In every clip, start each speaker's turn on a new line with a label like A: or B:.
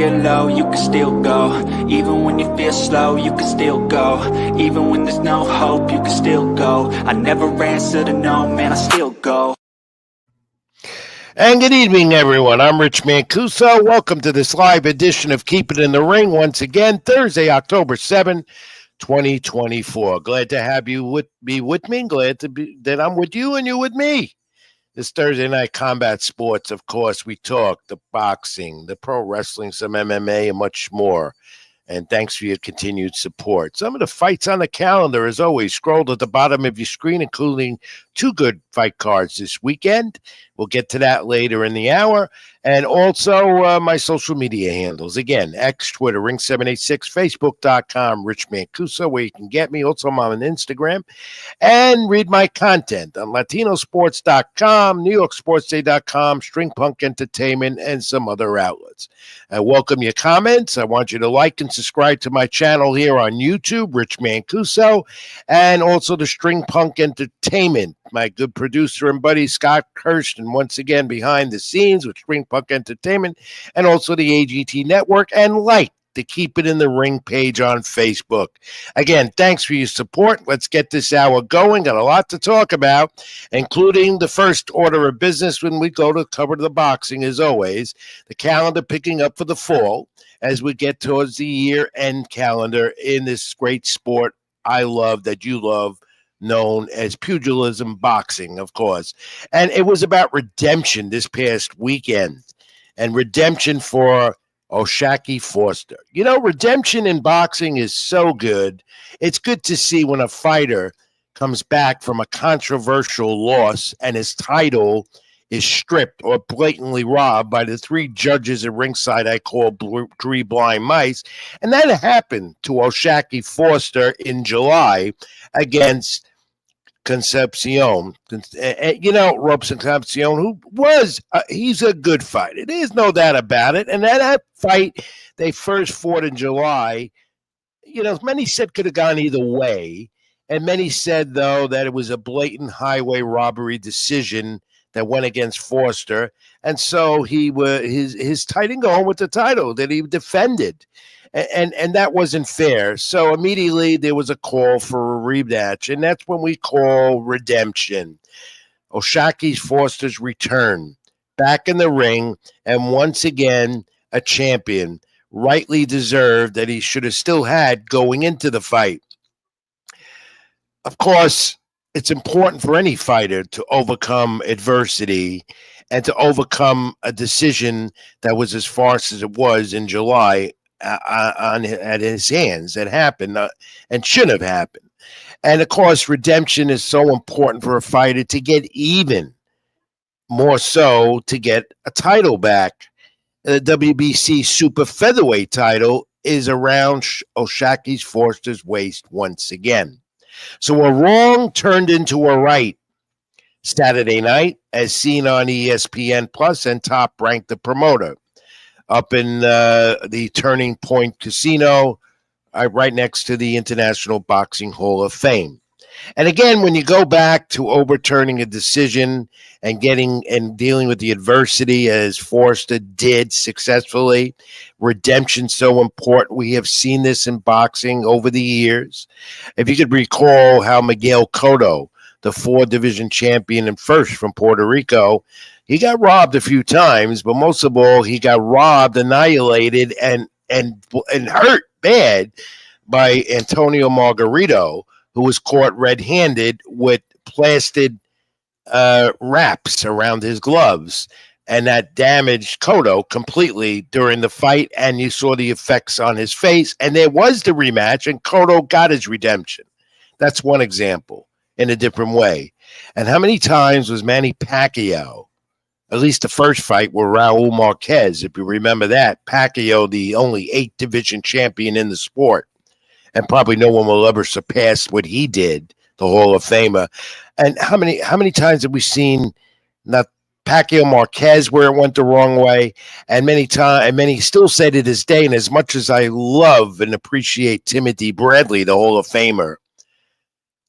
A: feel low, you can still go. Even when you feel slow, you can still go. Even when there's no hope, you can still go. I never answer to no, man, I still go.
B: And good evening, everyone. I'm Rich Mancuso. Welcome to this live edition of Keep It in the Ring. Once again, Thursday, October 7, 2024. Glad to have you with me. Glad to be that I'm with you and you with me. This Thursday night combat sports, of course, we talk the boxing, the pro wrestling, some MMA, and much more. And thanks for your continued support. Some of the fights on the calendar, as always, scrolled at the bottom of your screen, including two good fight cards this weekend. We'll get to that later in the hour. And also my social media handles. Again, X, Twitter, Ring786, Facebook.com, Rich Mancuso, where you can get me. Also, I'm on Instagram. And read my content on Latinosports.com, NewYorkSportsDay.com, String Punk Entertainment, and some other outlets. I welcome your comments. I want you to like and subscribe to my channel here on YouTube, Rich Mancuso, and also the String Punk Entertainment. My good producer and buddy, Scott Kirsten, once again behind the scenes with String Punk Entertainment, and also the AGT Network, and like the Keep It in the Ring page on Facebook. Again, thanks for your support. Let's get this hour going. Got a lot to talk about, including the first order of business when we go to cover the boxing, as always, the calendar picking up for the fall as we get towards the year-end calendar in this great sport I love, that you love, known as pugilism boxing, of course. And it was about redemption this past weekend, and redemption for O'Shaquie Foster. You know, redemption in boxing is so good. It's good to see when a fighter comes back from a controversial loss and his title is stripped or blatantly robbed by the three judges at ringside I call three blind mice. And that happened to O'Shaquie Foster in July against Concepcion. You know, Robson Conceição, who was, he's a good fighter. There's no doubt about it. And that fight, they first fought in July, you know, many said could have gone either way. And many said, though, that it was a blatant highway robbery decision that went against Foster. And so his tight and going with the title that he defended. And that wasn't fair. So immediately there was a call for a rematch, and that's when we call redemption. O'Shaquie Foster's return back in the ring, and once again a champion, rightly deserved, that he should have still had going into the fight. Of course, it's important for any fighter to overcome adversity and to overcome a decision that was as farce as it was in July at his hands that happened and shouldn't have happened. And of course, redemption is so important for a fighter to get even, more so to get a title back. The WBC super featherweight title is around O'Shaquie Foster's waist once again. So a wrong turned into a right Saturday night, as seen on ESPN Plus, and Top Rank, the promoter, up in the Turning Point Casino, right next to the International Boxing Hall of Fame. And again, when you go back to overturning a decision and dealing with the adversity as Forster did successfully, redemption's so important. We have seen this in boxing over the years. If you could recall how Miguel Cotto, the 4-division champion and first from Puerto Rico, he got robbed a few times, but most of all, he got robbed, annihilated, and hurt bad by Antonio Margarito, who was caught red-handed with plastered wraps around his gloves. And that damaged Cotto completely during the fight, and you saw the effects on his face. And there was the rematch, and Cotto got his redemption. That's one example in a different way. And how many times was Manny Pacquiao, at least the first fight, with Raul Marquez, if you remember that, Pacquiao, the only 8-division champion in the sport, and probably no one will ever surpass what he did, the Hall of Famer. And how many times have we seen not Pacquiao Marquez where it went the wrong way, and many still say to this day, and as much as I love and appreciate Timothy Bradley, the Hall of Famer,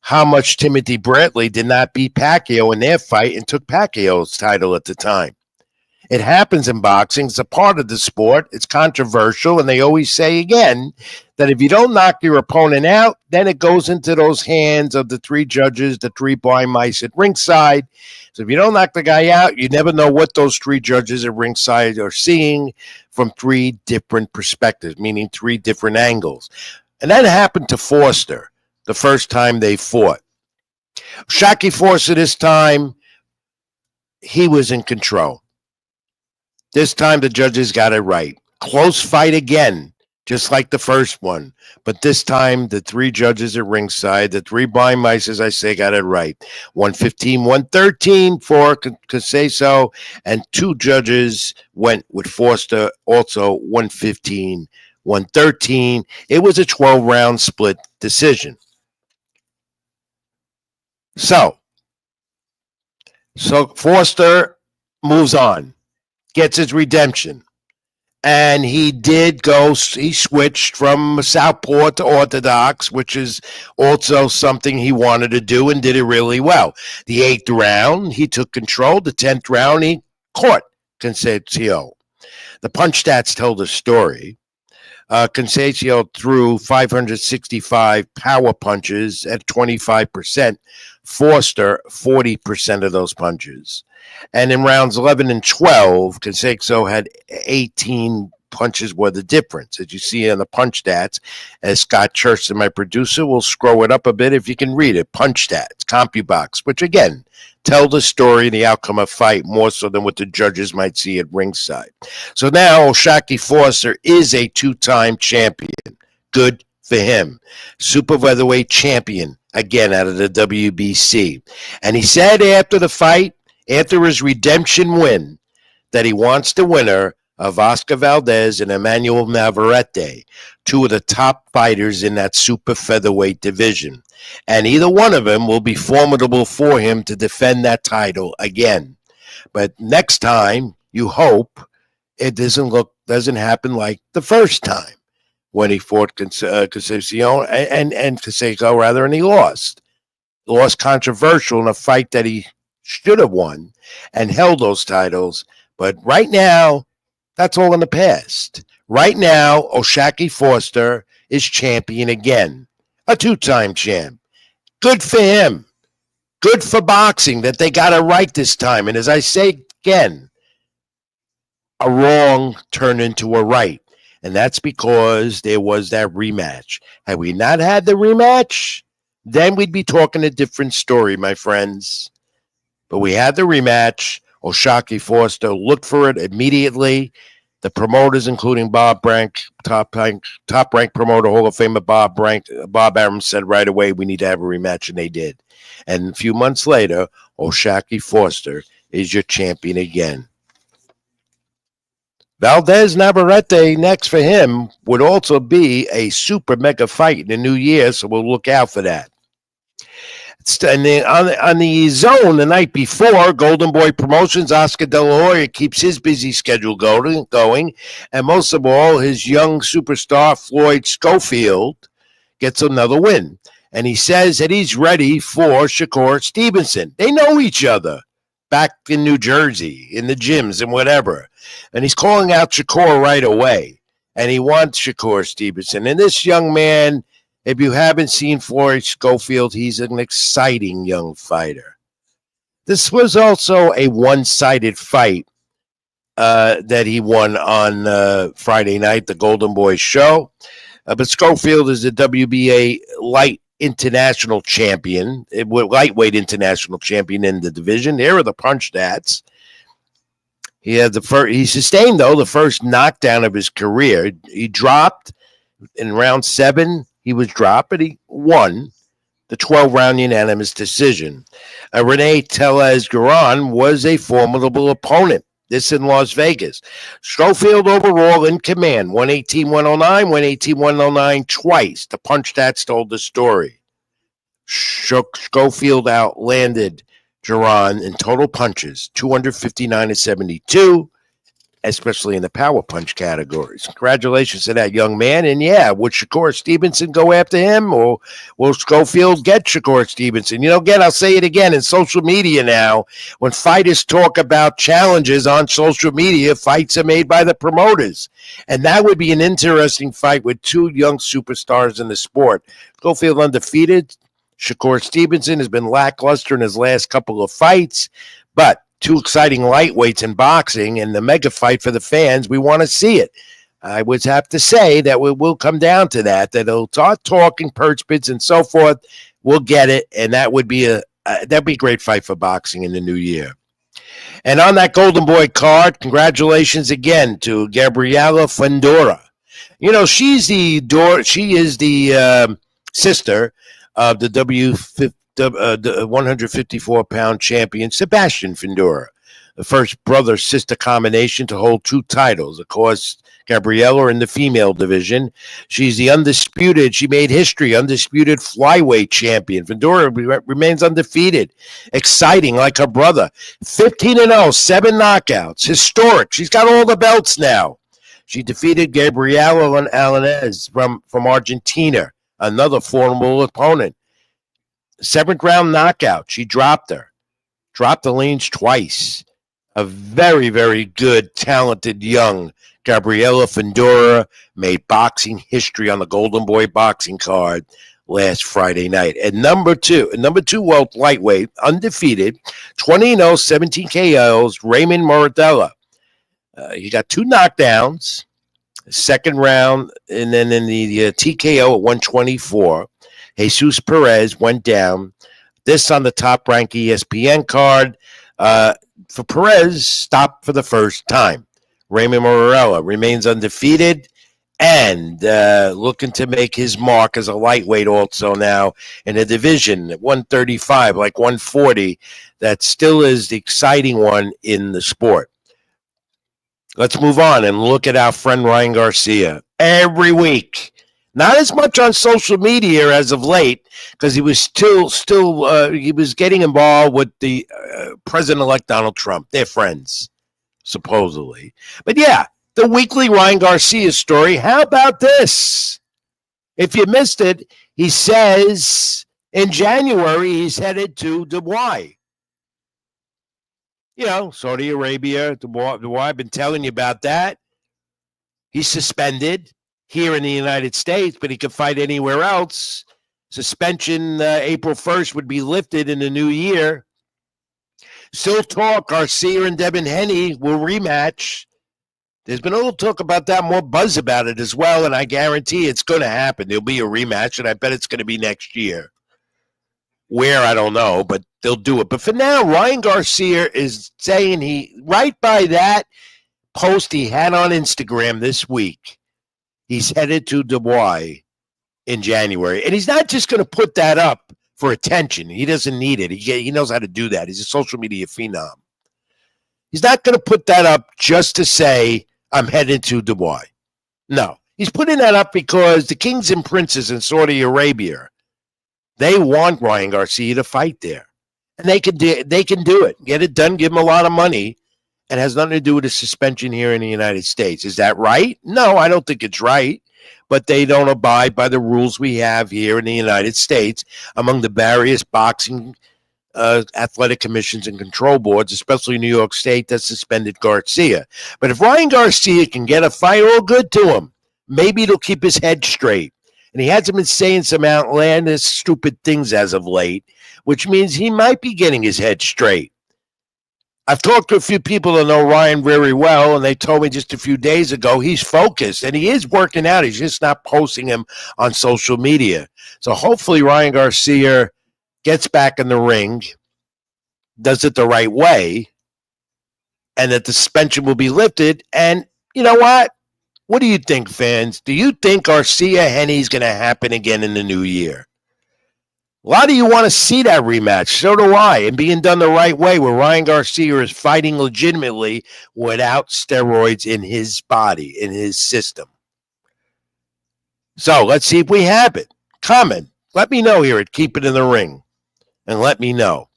B: how much Timothy Bradley did not beat Pacquiao in their fight and took Pacquiao's title at the time. It happens in boxing. It's a part of the sport. It's controversial. And they always say again that if you don't knock your opponent out, then it goes into those hands of the three judges, the three blind mice at ringside. So if you don't knock the guy out, you never know what those three judges at ringside are seeing from three different perspectives, meaning three different angles. And that happened to Foster the first time they fought. Shaki Foster this time, he was in control. This time the judges got it right. Close fight again, just like the first one. But this time the three judges at ringside, the three blind mice, as I say, got it right. 115-113 for Conceição, and two judges went with Foster, also 115-113. It was a 12-round split decision. So Foster moves on, gets his redemption. And he switched from southpaw to orthodox, which is also something he wanted to do and did it really well. The 8th round, he took control. The 10th round, he caught Conceição. The punch stats tell the story. Conceição threw 565 power punches at 25%. Foster, 40% of those punches. And in rounds 11 and 12, Conceição had 18 punches were the difference. As you see on the punch stats, as Scott Church, my producer, will scroll it up a bit if you can read it. Punch stats, CompuBox, which again, tell the story and the outcome of fight more so than what the judges might see at ringside. So now Shaki Foster is a two-time champion. Good for him. Super featherweight champion, again, out of the WBC. And he said after the fight, after his redemption win, that he wants the winner of Oscar Valdez and Emmanuel Navarrete, two of the top fighters in that super featherweight division. And either one of them will be formidable for him to defend that title again. But next time, you hope it doesn't happen like the first time when he fought Conceição and Conceição rather, and he lost. Lost controversial in a fight that he should have won and held those titles. But right now, that's all in the past. Right now, Shaki Foster is champion again. A two-time champ. Good for him. Good for boxing that they got it right this time. And as I say again, a wrong turned into a right. And that's because there was that rematch. Had we not had the rematch, then we'd be talking a different story, my friends. But we had the rematch. Shaki Foster looked for it immediately. The promoters, including Bob Brank, top-ranked promoter, Hall of Famer Bob Arum, said right away, we need to have a rematch, and they did. And a few months later, Shaki Foster is your champion again. Valdez Navarrete next for him would also be a super mega fight in the new year, so we'll look out for that. And then on the zone the night before, Golden Boy Promotions, Oscar De La Hoya keeps his busy schedule going, and most of all, his young superstar Floyd Schofield gets another win. And he says that he's ready for Shakur Stevenson. They know each other back in New Jersey, in the gyms and whatever. And he's calling out Shakur right away. And he wants Shakur Stevenson. And this young man, if you haven't seen Floyd Schofield, he's an exciting young fighter. This was also a one-sided fight that he won on Friday night, the Golden Boy show. But Schofield is the WBA lightweight international champion in the division. There are the punch stats. He sustained, though, the first knockdown of his career. He dropped in round 7. He was dropped, but he won the 12-round unanimous decision. Rene Tellez-Garan was a formidable opponent. This in Las Vegas. Schofield overall in command, 118-109, 118-109 twice. The punch stats told the story. Schofield outlanded Garan in total punches, 259-72. especially in the power punch categories. Congratulations to that young man. And yeah, would Shakur Stevenson go after him, or will Schofield get Shakur Stevenson? Again, I'll say it again, in social media now, when fighters talk about challenges on social media, fights are made by the promoters. And that would be an interesting fight with two young superstars in the sport. Schofield undefeated. Shakur Stevenson has been lackluster in his last couple of fights, but two exciting lightweights in boxing, and the mega fight for the fans, we want to see it. I would have to say that we will come down to that it'll start talking perch bids and so forth. We'll get it, and that would be that'd be a great fight for boxing in the new year. And on that Golden Boy card, congratulations again to Gabriela Fundora. She is the sister of the the 154-pound champion Sebastian Fundora, the first brother-sister combination to hold two titles. Of course, Gabriella in the female division. She's the she made history, undisputed flyweight champion. Fundora remains undefeated. Exciting, like her brother. 15-0, 7 knockouts. Historic. She's got all the belts now. She defeated Gabriela Alanes from Argentina, another formidable opponent. 7th round knockout. She dropped her. Dropped the lanes twice. A very, very good, talented young Gabriela Fundora made boxing history on the Golden Boy boxing card last Friday night. And number two world lightweight, undefeated, 20-0, 17 KOs, Raymond Moradella. He got 2 knockdowns, 2nd round, and then in the TKO at 124. Jesus Perez went down. This on the top-ranked ESPN card. For Perez, stopped for the first time. Raymond Morella remains undefeated and looking to make his mark as a lightweight also now in a division at 135, like 140. That still is the exciting one in the sport. Let's move on and look at our friend Ryan Garcia. Every week, not as much on social media as of late, because he was still he was getting involved with the President-elect Donald Trump. They're friends, supposedly. But yeah, the weekly Ryan Garcia story. How about this? If you missed it, he says in January he's headed to Dubai. Saudi Arabia, Dubai. I've been telling you about that. He's suspended here in the United States, but he could fight anywhere else. Suspension April 1st would be lifted in the new year. Still talk, Garcia and Devin Haney will rematch. There's been a little talk about that, more buzz about it as well, and I guarantee it's going to happen. There'll be a rematch, and I bet it's going to be next year. Where, I don't know, but they'll do it. But for now, Ryan Garcia is saying right by that post he had on Instagram this week, he's headed to Dubai in January. And he's not just going to put that up for attention. He doesn't need it. He knows how to do that. He's a social media phenom. He's not going to put that up just to say, I'm headed to Dubai. No. He's putting that up because the kings and princes in Saudi Arabia, they want Ryan Garcia to fight there. And they can do it. Get it done, give him a lot of money. It has nothing to do with a suspension here in the United States. Is that right? No, I don't think it's right. But they don't abide by the rules we have here in the United States among the various boxing athletic commissions and control boards, especially New York State, that suspended Garcia. But if Ryan Garcia can get a fight, all good to him. Maybe it'll keep his head straight. And he hasn't been saying some outlandish, stupid things as of late, which means he might be getting his head straight. I've talked to a few people that know Ryan very well, and they told me just a few days ago he's focused, and he is working out. He's just not posting him on social media. So hopefully Ryan Garcia gets back in the ring, does it the right way, and that the suspension will be lifted. And you know what? What do you think, fans? Do you think Garcia-Haney is going to happen again in the new year? A lot of you want to see that rematch. So do I. And being done the right way, where Ryan Garcia is fighting legitimately without steroids in his body, in his system. So let's see if we have it. Comment. Let me know here at Keep It in the Ring. And let me know.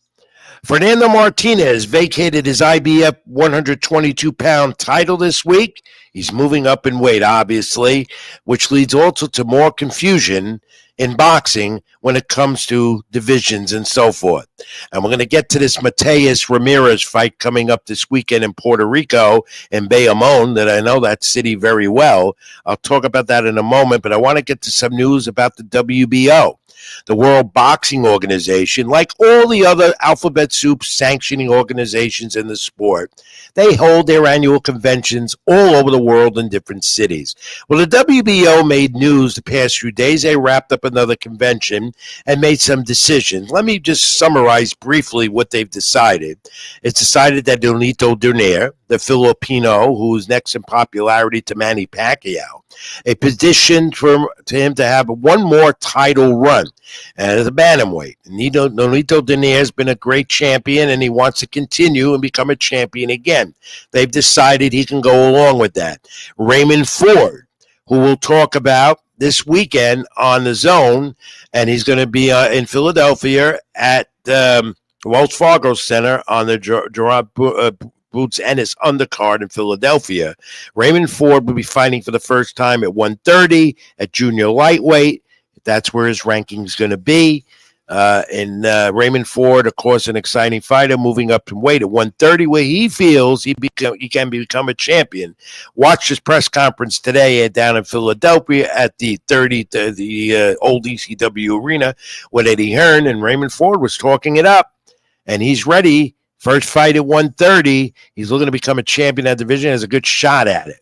B: Fernando Martinez vacated his IBF 122-pound title this week. He's moving up in weight, obviously, which leads also to more confusion in boxing when it comes to divisions and so forth. And we're going to get to this Mateus Ramirez fight coming up this weekend in Puerto Rico in Bayamón, that I know that city very well. I'll talk about that in a moment, but I want to get to some news about the WBO. The World Boxing Organization, like all the other alphabet soup sanctioning organizations in the sport, they hold their annual conventions all over the world in different cities. Well, the WBO made news the past few days. They wrapped up another convention and made some decisions. Let me just summarize briefly what they've decided. It's decided that Nonito Donaire, the Filipino who's next in popularity to Manny Pacquiao, a petition to him to have one more title run as a bantamweight. Nonito Donaire has been a great champion, and he wants to continue and become a champion again. They've decided he can go along with that. Raymond Ford, who we'll talk about this weekend on the Zone, and he's going to be in Philadelphia at Wells Fargo Center on the Gerard Boots Ennis undercard in Philadelphia. Raymond Ford will be fighting for the first time at 130 at junior lightweight. That's where his ranking is going to be. Raymond Ford, of course, an exciting fighter, moving up in weight at 130, where he feels he can become a champion. Watch his press conference today down in Philadelphia at the old ECW arena with Eddie Hearn, and Raymond Ford was talking it up, and he's ready. First fight at 130. He's looking to become a champion in that division. Has a good shot at it.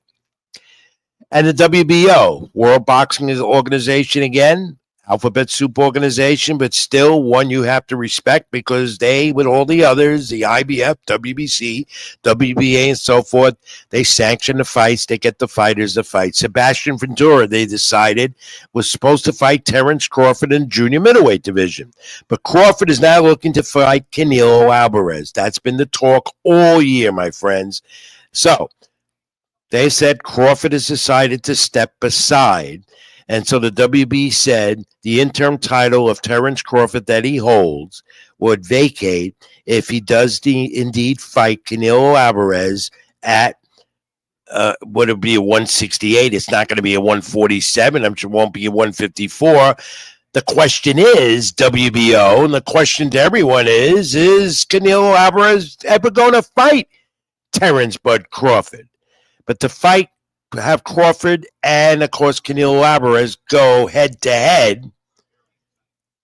B: And the WBO, World Boxing Organization, again, alphabet soup organization, but still one you have to respect because they, with all the others, the IBF, WBC, WBA, and so forth, they sanction the fights. They get the fighters to fight. Sebastian Ventura, they decided, was supposed to fight Terrence Crawford in junior middleweight division. But Crawford is now looking to fight Canelo Alvarez. That's been the talk all year, my friends. So they said Crawford has decided to step aside. And so the WB said the interim title of Terrence Crawford that he holds would vacate if he does indeed fight Canelo Alvarez at would it be a 168? It's not going to be a 147. I'm sure it won't be a 154. The question is, WBO, and the question to everyone is Canelo Alvarez ever going to fight Terrence Bud Crawford? But to fight, have Crawford and, of course, Canelo Alvarez go head-to-head,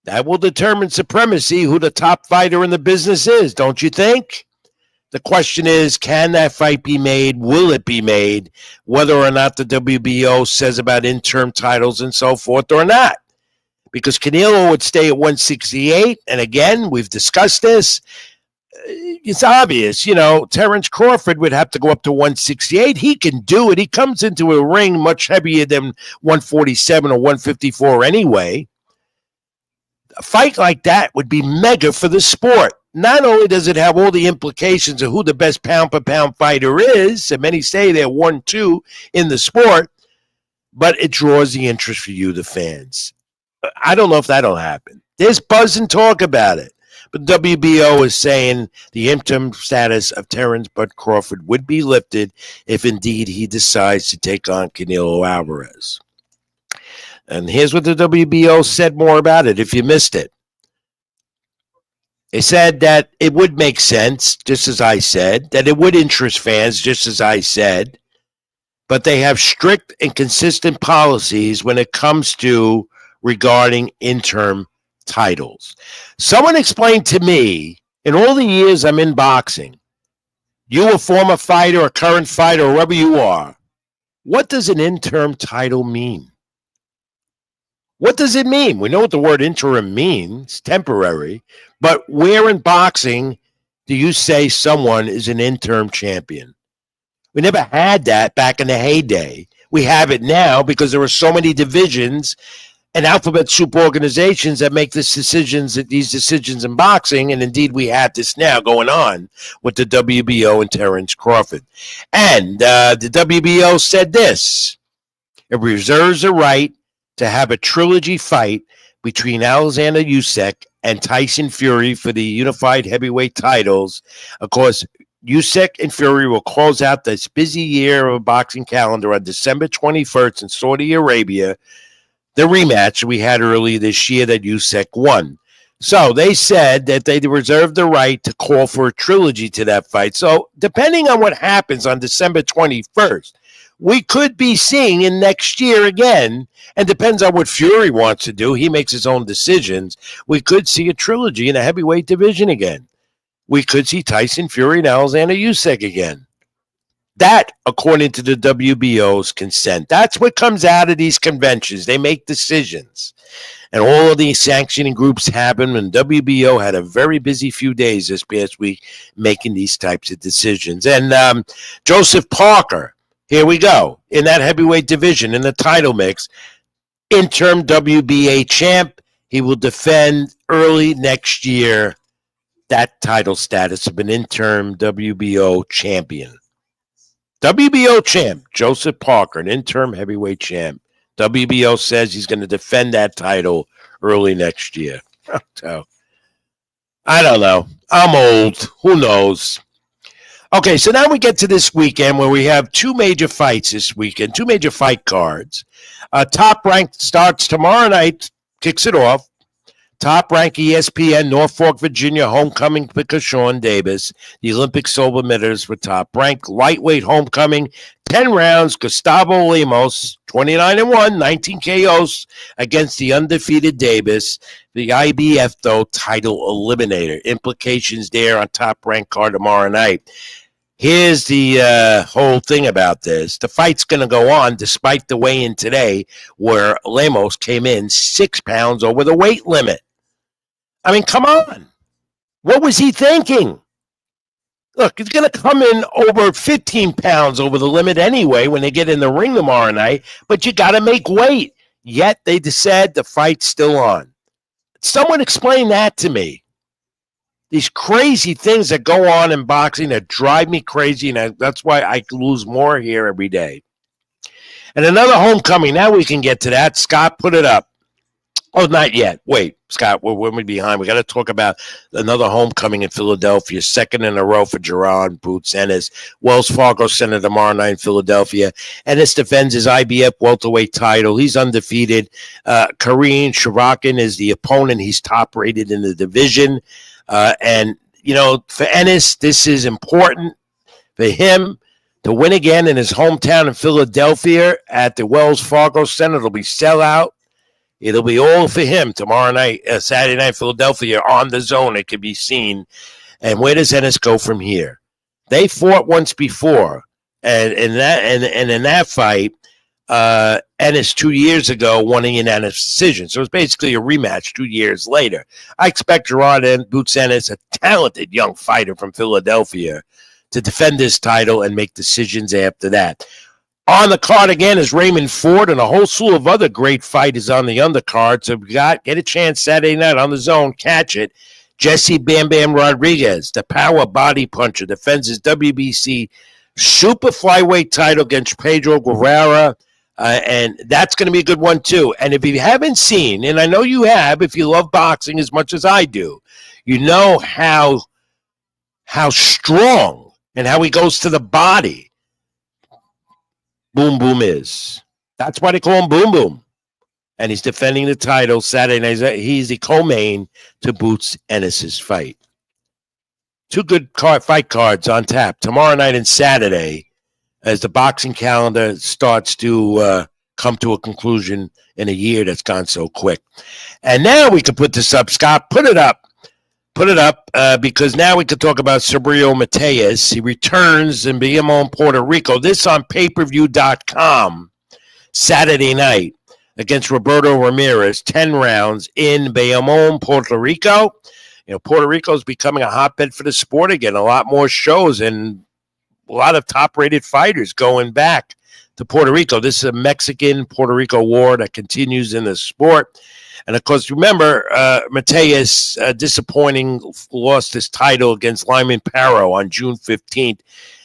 B: that will determine supremacy, who the top fighter in the business is, don't you think? The question is, can that fight be made? Will it be made? Whether or not the WBO says about interim titles and so forth or not. Because Canelo would stay at 168, and again, we've discussed this. It's obvious, Terrence Crawford would have to go up to 168. He can do it. He comes into a ring much heavier than 147 or 154 anyway. A fight like that would be mega for the sport. Not only does it have all the implications of who the best pound-for-pound fighter is, and many say they're 1-2 in the sport, but it draws the interest for you, the fans. I don't know if that'll happen. There's buzz and talk about it. But WBO is saying the interim status of Terrence Bud Crawford would be lifted if indeed he decides to take on Canelo Alvarez. And here's what the WBO said more about it, if you missed it. They said that it would make sense, just as I said, that it would interest fans, just as I said, but they have strict and consistent policies when it comes to regarding interim titles. Someone explained to me, in all the years I'm in boxing, you a former fighter, a current fighter, or whoever you are, what does an interim title mean? What does it mean? We know what the word interim means, temporary, but where in boxing do you say someone is an interim champion? We never had that back in the heyday. We have it now because there are so many divisions and alphabet soup organizations that make these decisions in boxing, and indeed we have this now going on with the WBO and Terrence Crawford. And the WBO said this: it reserves the right to have a trilogy fight between Alexander Usyk and Tyson Fury for the unified heavyweight titles. Of course, Usyk and Fury will close out this busy year of a boxing calendar on December 21st in Saudi Arabia, the rematch we had earlier this year that Usyk won. So they said that they reserved the right to call for a trilogy to that fight. So depending on what happens on December 21st, we could be seeing in next year again, and depends on what Fury wants to do. He makes his own decisions. We could see a trilogy in the heavyweight division again. We could see Tyson Fury and Alexander Usyk again. That, according to the WBO's consent. That's what comes out of these conventions. They make decisions. And all of these sanctioning groups happen, and WBO had a very busy few days this past week making these types of decisions. And Joseph Parker, here we go, in that heavyweight division, in the title mix, interim WBA champ. He will defend early next year that title status of an interim WBO champion. WBO champ, Joseph Parker, an interim heavyweight champ. WBO says he's going to defend that title early next year. So, I don't know. I'm old. Who knows? Okay, so now we get to this weekend where we have two major fights this weekend, two major fight cards. Top Rank starts tomorrow night, kicks it off. Top Rank ESPN, Norfolk, Virginia, homecoming for Kershawn Davis. The Olympic silver medalist for Top Rank. Lightweight homecoming, 10 rounds. Gustavo Lemos, 29-1, 19 KOs against the undefeated Davis. The IBF, though, title eliminator. Implications there on Top Rank card tomorrow night. Here's the whole thing about this. The fight's going to go on despite the weigh-in today where Lemos came in 6 pounds over the weight limit. I mean, come on. What was he thinking? Look, he's going to come in over 15 pounds over the limit anyway when they get in the ring tomorrow night, but you got to make weight. Yet they said the fight's still on. Someone explain that to me. These crazy things that go on in boxing that drive me crazy, and that's why I lose more here every day. And another homecoming. Now we can get to that. Scott, put it up. Oh, not yet. Wait, Scott, we're behind. We got to talk about another homecoming in Philadelphia, second in a row for Gerard Boots Ennis. Wells Fargo Center tomorrow night in Philadelphia. Ennis defends his IBF welterweight title. He's undefeated. Kareem Shavakin is the opponent. He's top-rated in the division. And, you know, for Ennis, this is important for him to win again in his hometown in Philadelphia at the Wells Fargo Center. It'll be sellout. It'll be all for him tomorrow night, Saturday night, Philadelphia, on the zone. It can be seen. And where does Ennis go from here? They fought once before, and in that fight, Ennis 2 years ago won a unanimous decision. So it's basically a rematch 2 years later. I expect Gerard Boots Ennis, a talented young fighter from Philadelphia, to defend his title and make decisions after that. On the card again is Raymond Ford and a whole slew of other great fighters on the undercard. So get a chance Saturday night on the zone. Catch it. Jesse Bam Bam Rodriguez, the power body puncher, defends his WBC super flyweight title against Pedro Guevara. And that's going to be a good one, too. And if you haven't seen, and I know you have, if you love boxing as much as I do, you know how strong and how he goes to the body Boom Boom is. That's why they call him Boom Boom. And he's defending the title Saturday night. He's the co-main to Boots Ennis's fight. Two good fight cards on tap tomorrow night and Saturday as the boxing calendar starts to come to a conclusion in a year that's gone so quick. And now we can put this up, Scott. Put it up. Because now we can talk about Sabrio Mateus. He returns in Bayamon, Puerto Rico. This on payperview.com Saturday night against Roberto Ramirez, 10 rounds in Bayamon, Puerto Rico. You know, Puerto Rico is becoming a hotbed for the sport again. A lot more shows and a lot of top-rated fighters going back to Puerto Rico. This is a Mexican-Puerto Rico war that continues in the sport. And, of course, remember, Mateus, disappointing, lost his title against Lyman Paro on June 15th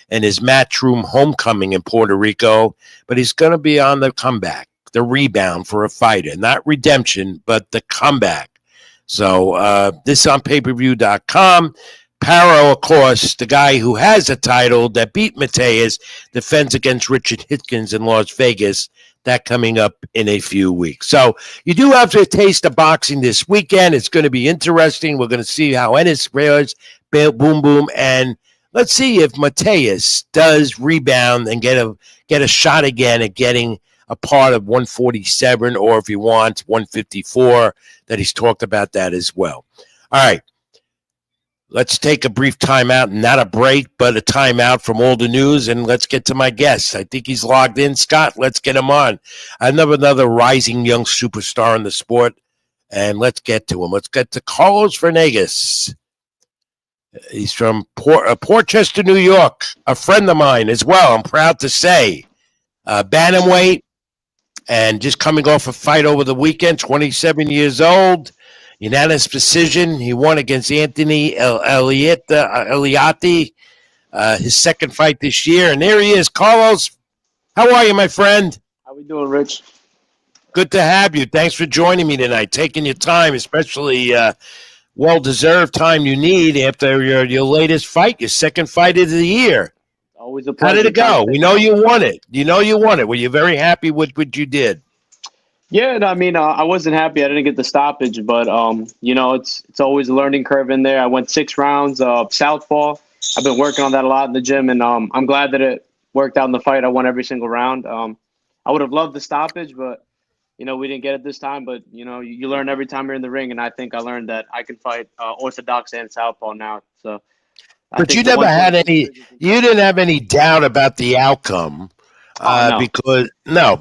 B: in his Matchroom homecoming in Puerto Rico. But he's going to be on the comeback. the rebound for a fighter, not redemption, but the comeback. So this is on pay-per-view.com. Paro, of course, the guy who has a title that beat Mateus, defends against Richard Hitkins in Las Vegas. That coming up in a few weeks. So you do have a taste of boxing this weekend. It's going to be interesting. We're going to see how Ennis fares, boom, boom, and let's see if Mateus does rebound and get a shot again at getting a part of 147, or if he wants 154, that he's talked about that as well. All right. Let's take a brief timeout, not a break, but a timeout from all the news, and let's get to my guest. I think he's logged in. Scott, let's get him on. I have another rising young superstar in the sport, and let's get to him. Let's get to Carlos Venegas. He's from Portchester, New York, a friend of mine as well, I'm proud to say. Bantamweight, and just coming off a fight over the weekend, 27 years old. Unanimous decision. He won against Anthony Eliatti, his second fight this year. And there he is. Carlos, how are you, my friend?
C: How we doing, Rich?
B: Good to have you. Thanks for joining me tonight, taking your time, especially well-deserved time you need after your latest fight, your second fight of the year.
C: Always a pleasure.
B: How did it go? We know you won it. Were you very happy with what you did?
C: Yeah, I mean, I wasn't happy I didn't get the stoppage, but it's always a learning curve in there. I went 6 rounds southpaw. I've been working on that a lot in the gym, and I'm glad that it worked out in the fight. I won every single round. I would have loved the stoppage, but we didn't get it this time. But you learn every time you're in the ring, and I think I learned that I can fight orthodox and southpaw now. So,
B: but you never had any. You didn't have any doubt about the outcome.
C: No.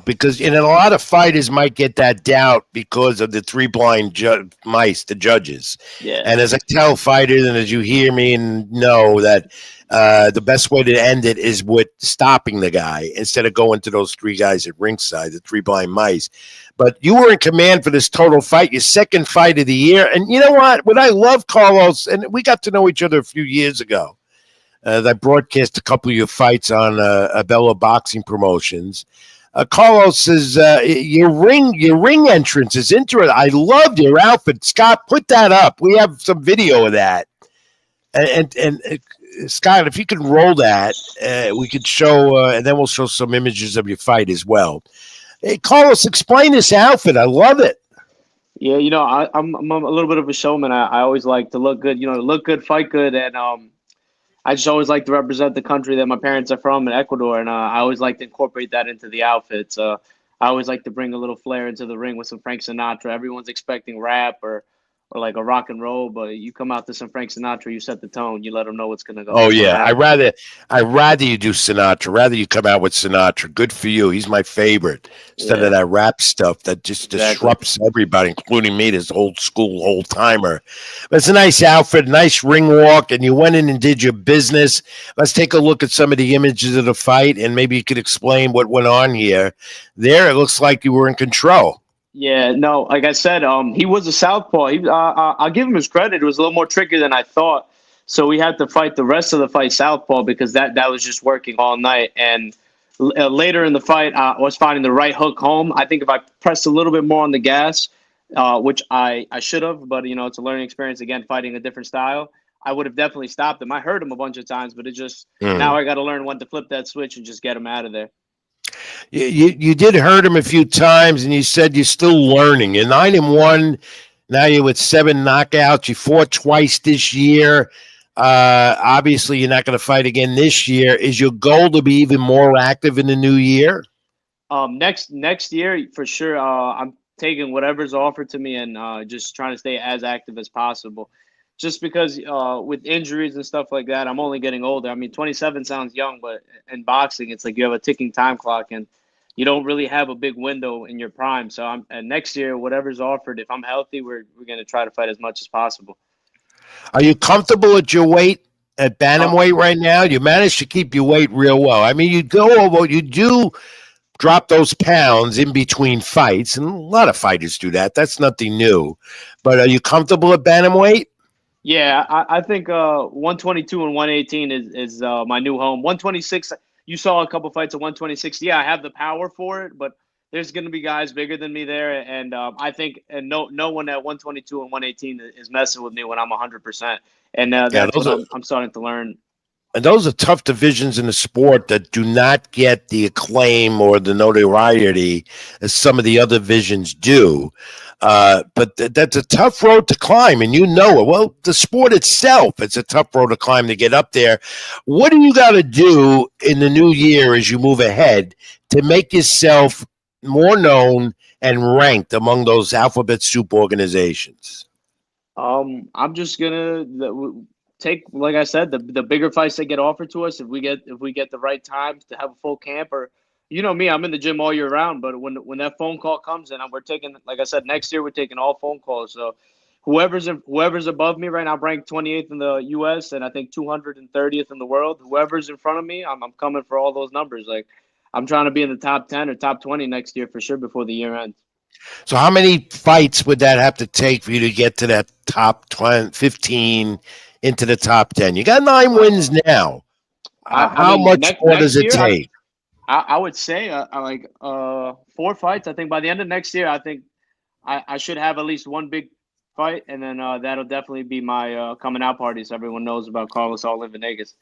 B: Because in a lot of fighters might get that doubt because of the 3 blind mice, the judges.
C: Yeah.
B: And as I tell fighters, and as you hear me and know that the best way to end it is with stopping the guy instead of going to those 3 guys at ringside, the 3 blind mice. But you were in command for this total fight, your second fight of the year. And you know what? What I love, Carlos, and we got to know each other a few years ago. I broadcast a couple of your fights on Abella Boxing Promotions. Carlos says your ring entrance is interesting. I loved your outfit. Scott, put that up. We have some video of that. And Scott, if you can roll that, we could show, and then we'll show some images of your fight as well. Hey, Carlos, explain this outfit. I love it.
C: Yeah, I'm a little bit of a showman. I always like to look good. Look good, fight good, and I just always like to represent the country that my parents are from in Ecuador, and I always like to incorporate that into the outfits. I always like to bring a little flair into the ring with some Frank Sinatra. Everyone's expecting rap or like a rock and roll, but you come out to some Frank Sinatra, you set the tone, you let them know what's going to go.
B: Oh yeah, I rather you do Sinatra. Rather you come out with Sinatra. Good for you. He's my favorite. Instead of that rap stuff that just disrupts everybody, including me, this old school old timer. But it's a nice outfit, nice ring walk, and you went in and did your business. Let's take a look at some of the images of the fight, and maybe you could explain what went on here. There, it looks like you were in control.
C: Yeah, no, like I said, he was a southpaw. I'll give him his credit. It was a little more tricky than I thought. So we had to fight the rest of the fight southpaw because that was just working all night. And later in the fight, I was finding the right hook home. I think if I pressed a little bit more on the gas, which I should have, but it's a learning experience again, fighting a different style, I would have definitely stopped him. I heard him a bunch of times, but it just now I got to learn when to flip that switch and just get him out of there.
B: You did hurt him a few times, and you said you're still learning. You're 9-1. Now you're with 7 knockouts. You fought twice this year. Obviously, you're not going to fight again this year. Is your goal to be even more active in the new year?
C: Next year, for sure. I'm taking whatever's offered to me and just trying to stay as active as possible. Just because with injuries and stuff like that, I'm only getting older. I mean, 27 sounds young, but in boxing, it's like you have a ticking time clock, and you don't really have a big window in your prime. So next year, whatever's offered, if I'm healthy, we're going to try to fight as much as possible.
B: Are you comfortable at your weight at bantamweight right now? You managed to keep your weight real well. I mean, you do drop those pounds in between fights, and a lot of fighters do that. That's nothing new. But are you comfortable at bantamweight?
C: Yeah, I think 122 and 118 is my new home. 126, you saw a couple fights at 126. Yeah, I have the power for it, but there's going to be guys bigger than me there, and I think and no one at 122 and 118 is messing with me when I'm 100%, and
B: Yeah,
C: that's what I'm starting to learn.
B: and those are tough divisions in the sport that do not get the acclaim or the notoriety as some of the other divisions do. But that's a tough road to climb, and you know it. Well, the sport itself, it's a tough road to climb to get up there. What do you got to do in the new year as you move ahead to make yourself more known and ranked among those alphabet soup organizations?
C: I'm just gonna take, like I said, the bigger fights that get offered to us. If we get the right times to have a full camp, or you know me, I'm in the gym all year round. But when that phone call comes in, we're taking, like I said, next year we're taking all phone calls. So whoever's above me right now, I'm ranked 28th in the U.S. and I think 230th in the world. Whoever's in front of me, I'm coming for all those numbers. Like I'm trying to be in the top 10 or top 20 next year for sure before the year ends.
B: So how many fights would that have to take for you to get to that top 20, 15 into the top 10? You got 9 wins now.
C: I
B: How
C: mean,
B: much more does
C: next
B: it
C: year,
B: take?
C: I would say I like 4 fights. I think by the end of next year, I think I should have at least one big fight, and then that'll definitely be my coming out party, so everyone knows about Carlos all in Venegas.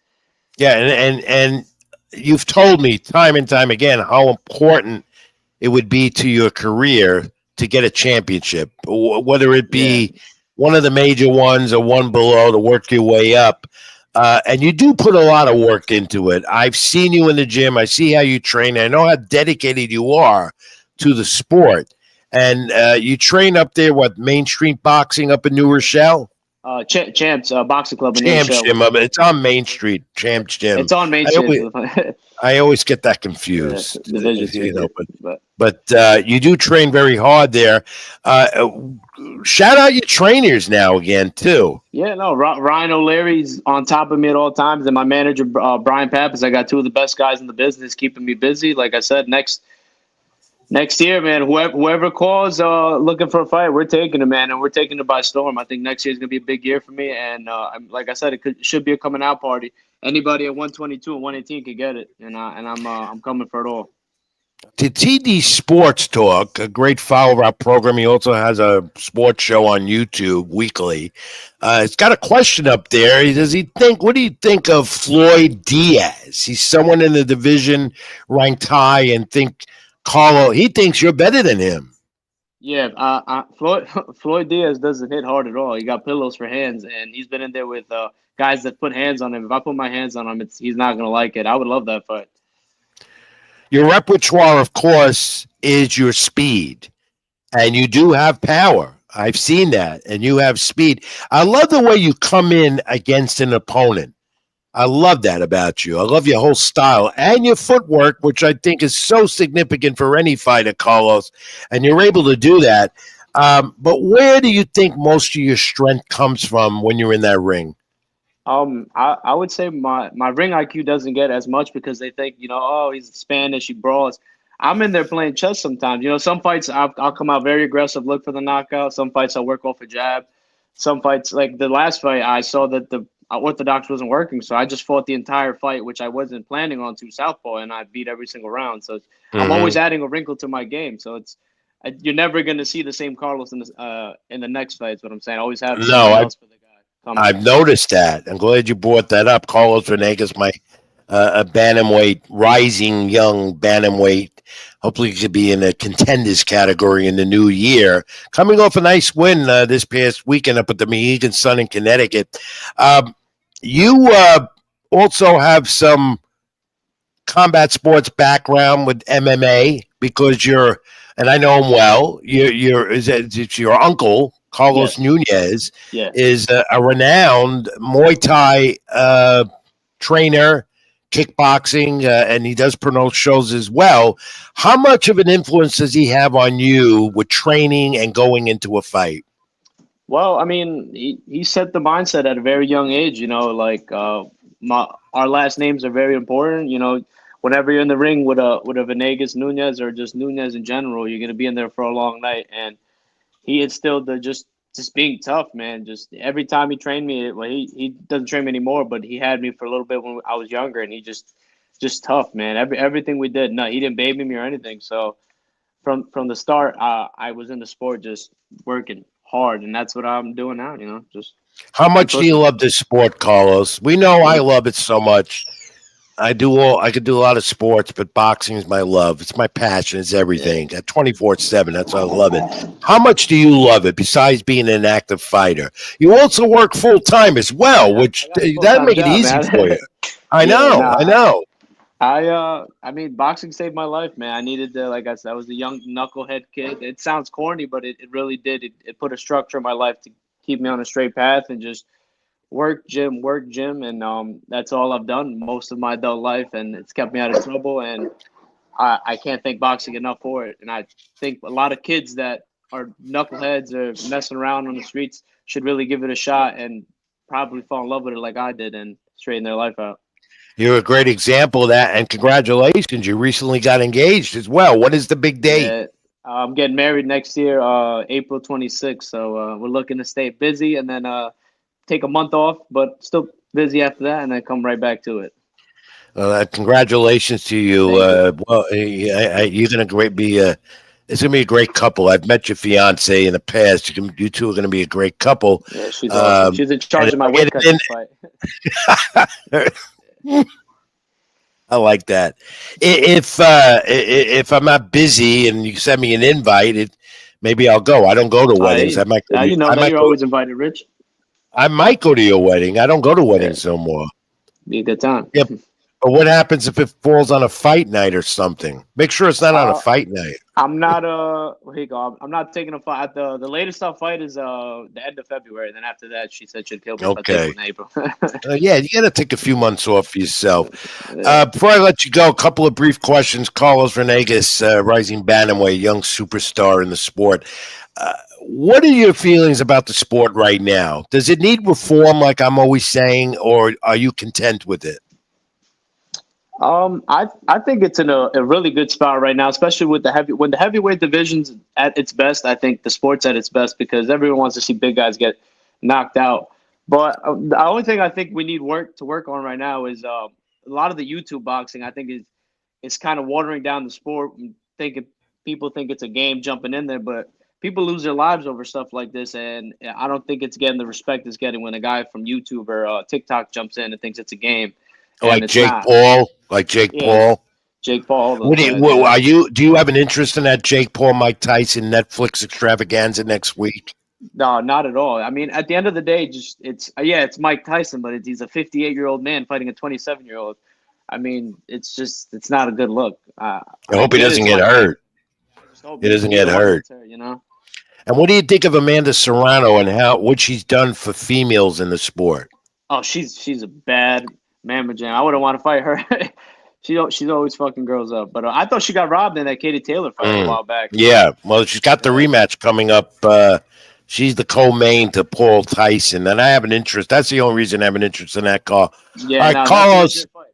B: Yeah, and you've told me time and time again how important it would be to your career to get a championship, whether it
C: Yeah.
B: be one of the major ones or one below to work your way up. And you do put a lot of work into it. I've seen you in the gym. I see how you train. I know how dedicated you are to the sport. And you train up there, what, Main Street Boxing up in New Rochelle?
C: Champs Boxing Club in New
B: Champs
C: Rochelle.
B: Gym. It's on Main Street, Champs Gym.
C: It's on Main
B: I
C: Street.
B: always, I always get that
C: Yeah,
B: confused,
C: Division 2.
B: but you do train very hard there. Shout out your trainers now again too.
C: Yeah, no, Ryan O'Leary's on top of me at all times, and my manager Brian Pappas. I got two of the best guys in the business keeping me busy. Like I said, next year, man, whoever calls looking for a fight, we're taking it, man, and we're taking it by storm. I think next year is gonna be a big year for me, and like I said, should be a coming out party. Anybody at 122 and 118 could get it, and I'm coming for it all.
B: To TD Sports Talk, a great follower of our program. He also has a sports show on YouTube weekly. It's got a question up there. What do you think of Floyd Diaz? He's someone in the division ranked high and he thinks you're better than him.
C: Yeah, Floyd Diaz doesn't hit hard at all. He got pillows for hands, and he's been in there with guys that put hands on him. If I put my hands on him, he's not gonna like it. I would love that fight.
B: Your repertoire, of course, is your speed, and you do have power. I've seen that, and you have speed. I love the way you come in against an opponent. I love that about you. I love your whole style and your footwork, which I think is so significant for any fighter, Carlos, and you're able to do that. But where do you think most of your strength comes from when you're in that ring?
C: I would say my ring IQ doesn't get as much because they think, oh, he's Spanish, he brawls. I'm in there playing chess sometimes. Some fights I'll come out very aggressive, look for the knockout. Some fights I'll work off a jab. Some fights, like the last fight, I saw that the orthodox wasn't working, so I just fought the entire fight, which I wasn't planning on, to southpaw, and I beat every single round. So I'm always adding a wrinkle to my game. So you're never going to see the same Carlos in the next fight. Is what I'm saying. I always have something else for the guy.
B: I've noticed that. I'm glad you brought that up. Carlos Venegas, my a bantamweight, rising young bantamweight. Hopefully, he could be in a contenders category in the new year. Coming off a nice win this past weekend up at the Mohegan Sun in Connecticut. You also have some combat sports background with MMA because and I know him well. It's your uncle. Carlos Nunez is a renowned Muay Thai trainer, kickboxing, and he does promote shows as well. How much of an influence does he have on you with training and going into a fight?
C: Well, I mean, he set the mindset at a very young age. Our last names are very important. Whenever you're in the ring with a Venegas Nunez or just Nunez in general, you're gonna be in there for a long night. And he instilled the just being tough, man. Just every time he trained me, well, he doesn't train me anymore, but he had me for a little bit when I was younger, and he just tough, man. Everything we did, no, he didn't baby me or anything. So from the start, I was in the sport just working hard, and that's what I'm doing now. Just
B: How
C: keep
B: much do you
C: pushing.
B: love this sport, Carlos? We know I
C: Mhm.
B: love it so much. I could do a lot of sports, but boxing is my love. It's my passion. It's
C: Yeah.
B: everything. At 24/7, that's why I love it. How much do you love it besides being an active fighter? You also work full time as well,
C: Yeah, I
B: which
C: got a full
B: that
C: time
B: make it
C: job,
B: easy for
C: man.
B: you. I
C: Yeah,
B: know. I
C: nah.
B: know.
C: I mean, boxing saved my life, man. I needed to, like I said, I was a young knucklehead kid. It sounds corny, but it really did. It put a structure in my life to keep me on a straight path and just work, gym, and that's all I've done most of my adult life, and it's kept me out of trouble. And I can't thank boxing enough for it. And I think a lot of kids that are knuckleheads or messing around on the streets should really give it a shot and probably fall in love with it like I did and straighten their life out.
B: You're a great example of that, and congratulations! You recently got engaged as well. What is the big date?
C: Yeah, I'm getting married next year, April 26th. So we're looking to stay busy and then take a month off, but still busy after that, and then come right back to it.
B: Congratulations to you.
C: Thank you.
B: You're gonna great be a. It's gonna be a great couple. I've met your fiance in the past. You two are gonna be a great couple.
C: Yeah, she's awesome.
B: Um,
C: She's in
B: and
C: charge
B: if
C: of my
B: I
C: weight
B: get
C: cut
B: in,
C: this fight.
B: I like that. If I'm not busy and you send me an invite, maybe I'll go. I don't go to weddings.
C: Hey,
B: I might go.
C: you know
B: I
C: that
B: might
C: you're
B: go.
C: always invited, Rich.
B: I might go to your wedding. I don't go to
C: Yeah,
B: weddings no more.
C: be a good time.
B: Yep. But what happens if it falls on a fight night or something? Make sure it's not on a
C: Uh,
B: fight night.
C: I'm not here you go. I'm not taking a fight. The latest I'll fight is the end of February. Then after that, she said she'd kill me if I take
B: Okay.
C: one in April.
B: Yeah, you got to take a few months off for yourself.
C: Yeah.
B: Before I let you go, a couple of brief questions. Carlos Venegas, rising bantamweight, young superstar in the sport. What are your feelings about the sport right now? Does it need reform, like I'm always saying, or are you content with it?
C: I think it's in a really good spot right now, especially with when the heavyweight division's at its best. I think the sport's at its best because everyone wants to see big guys get knocked out. But the only thing I think we need work on right now is a lot of the YouTube boxing. I think is kind of watering down the sport. And thinking people think it's a game jumping in there, but people lose their lives over stuff like this, and I don't think it's getting the respect it's getting when a guy from YouTube or TikTok jumps in and thinks it's a game, and
B: Like
C: it's
B: Jake
C: not.
B: Paul, like Jake
C: Yeah,
B: Paul.
C: Jake Paul, all those
B: What do you,
C: guys. Yeah.
B: are you? Do you have an interest in that Jake Paul, Mike Tyson Netflix extravaganza next week?
C: No, not at all. I mean, at the end of the day, just it's Mike Tyson, but he's a 58-year-old man fighting a 27-year-old. I mean, it's not a good look.
B: I
C: I
B: hope he
C: get
B: doesn't
C: it's
B: get
C: Mike Tyson.
B: hurt.
C: Just hope
B: He doesn't get
C: neither one
B: hurt.
C: gets hurt.
B: And what do you think of Amanda Serrano and what she's done for females in the sport?
C: Oh, she's a bad mamma jam. I wouldn't want to fight her. She's always fucking girls up. But I thought she got robbed in that Katie Taylor fight a while back.
B: Yeah, well, she's got the
C: Yeah,
B: rematch coming up. She's the co-main to Paul Tyson, and I have an interest. That's the only reason I have an interest in that call. All
C: yeah.
B: right,
C: No, that's a
B: Carlos.
C: legit fight.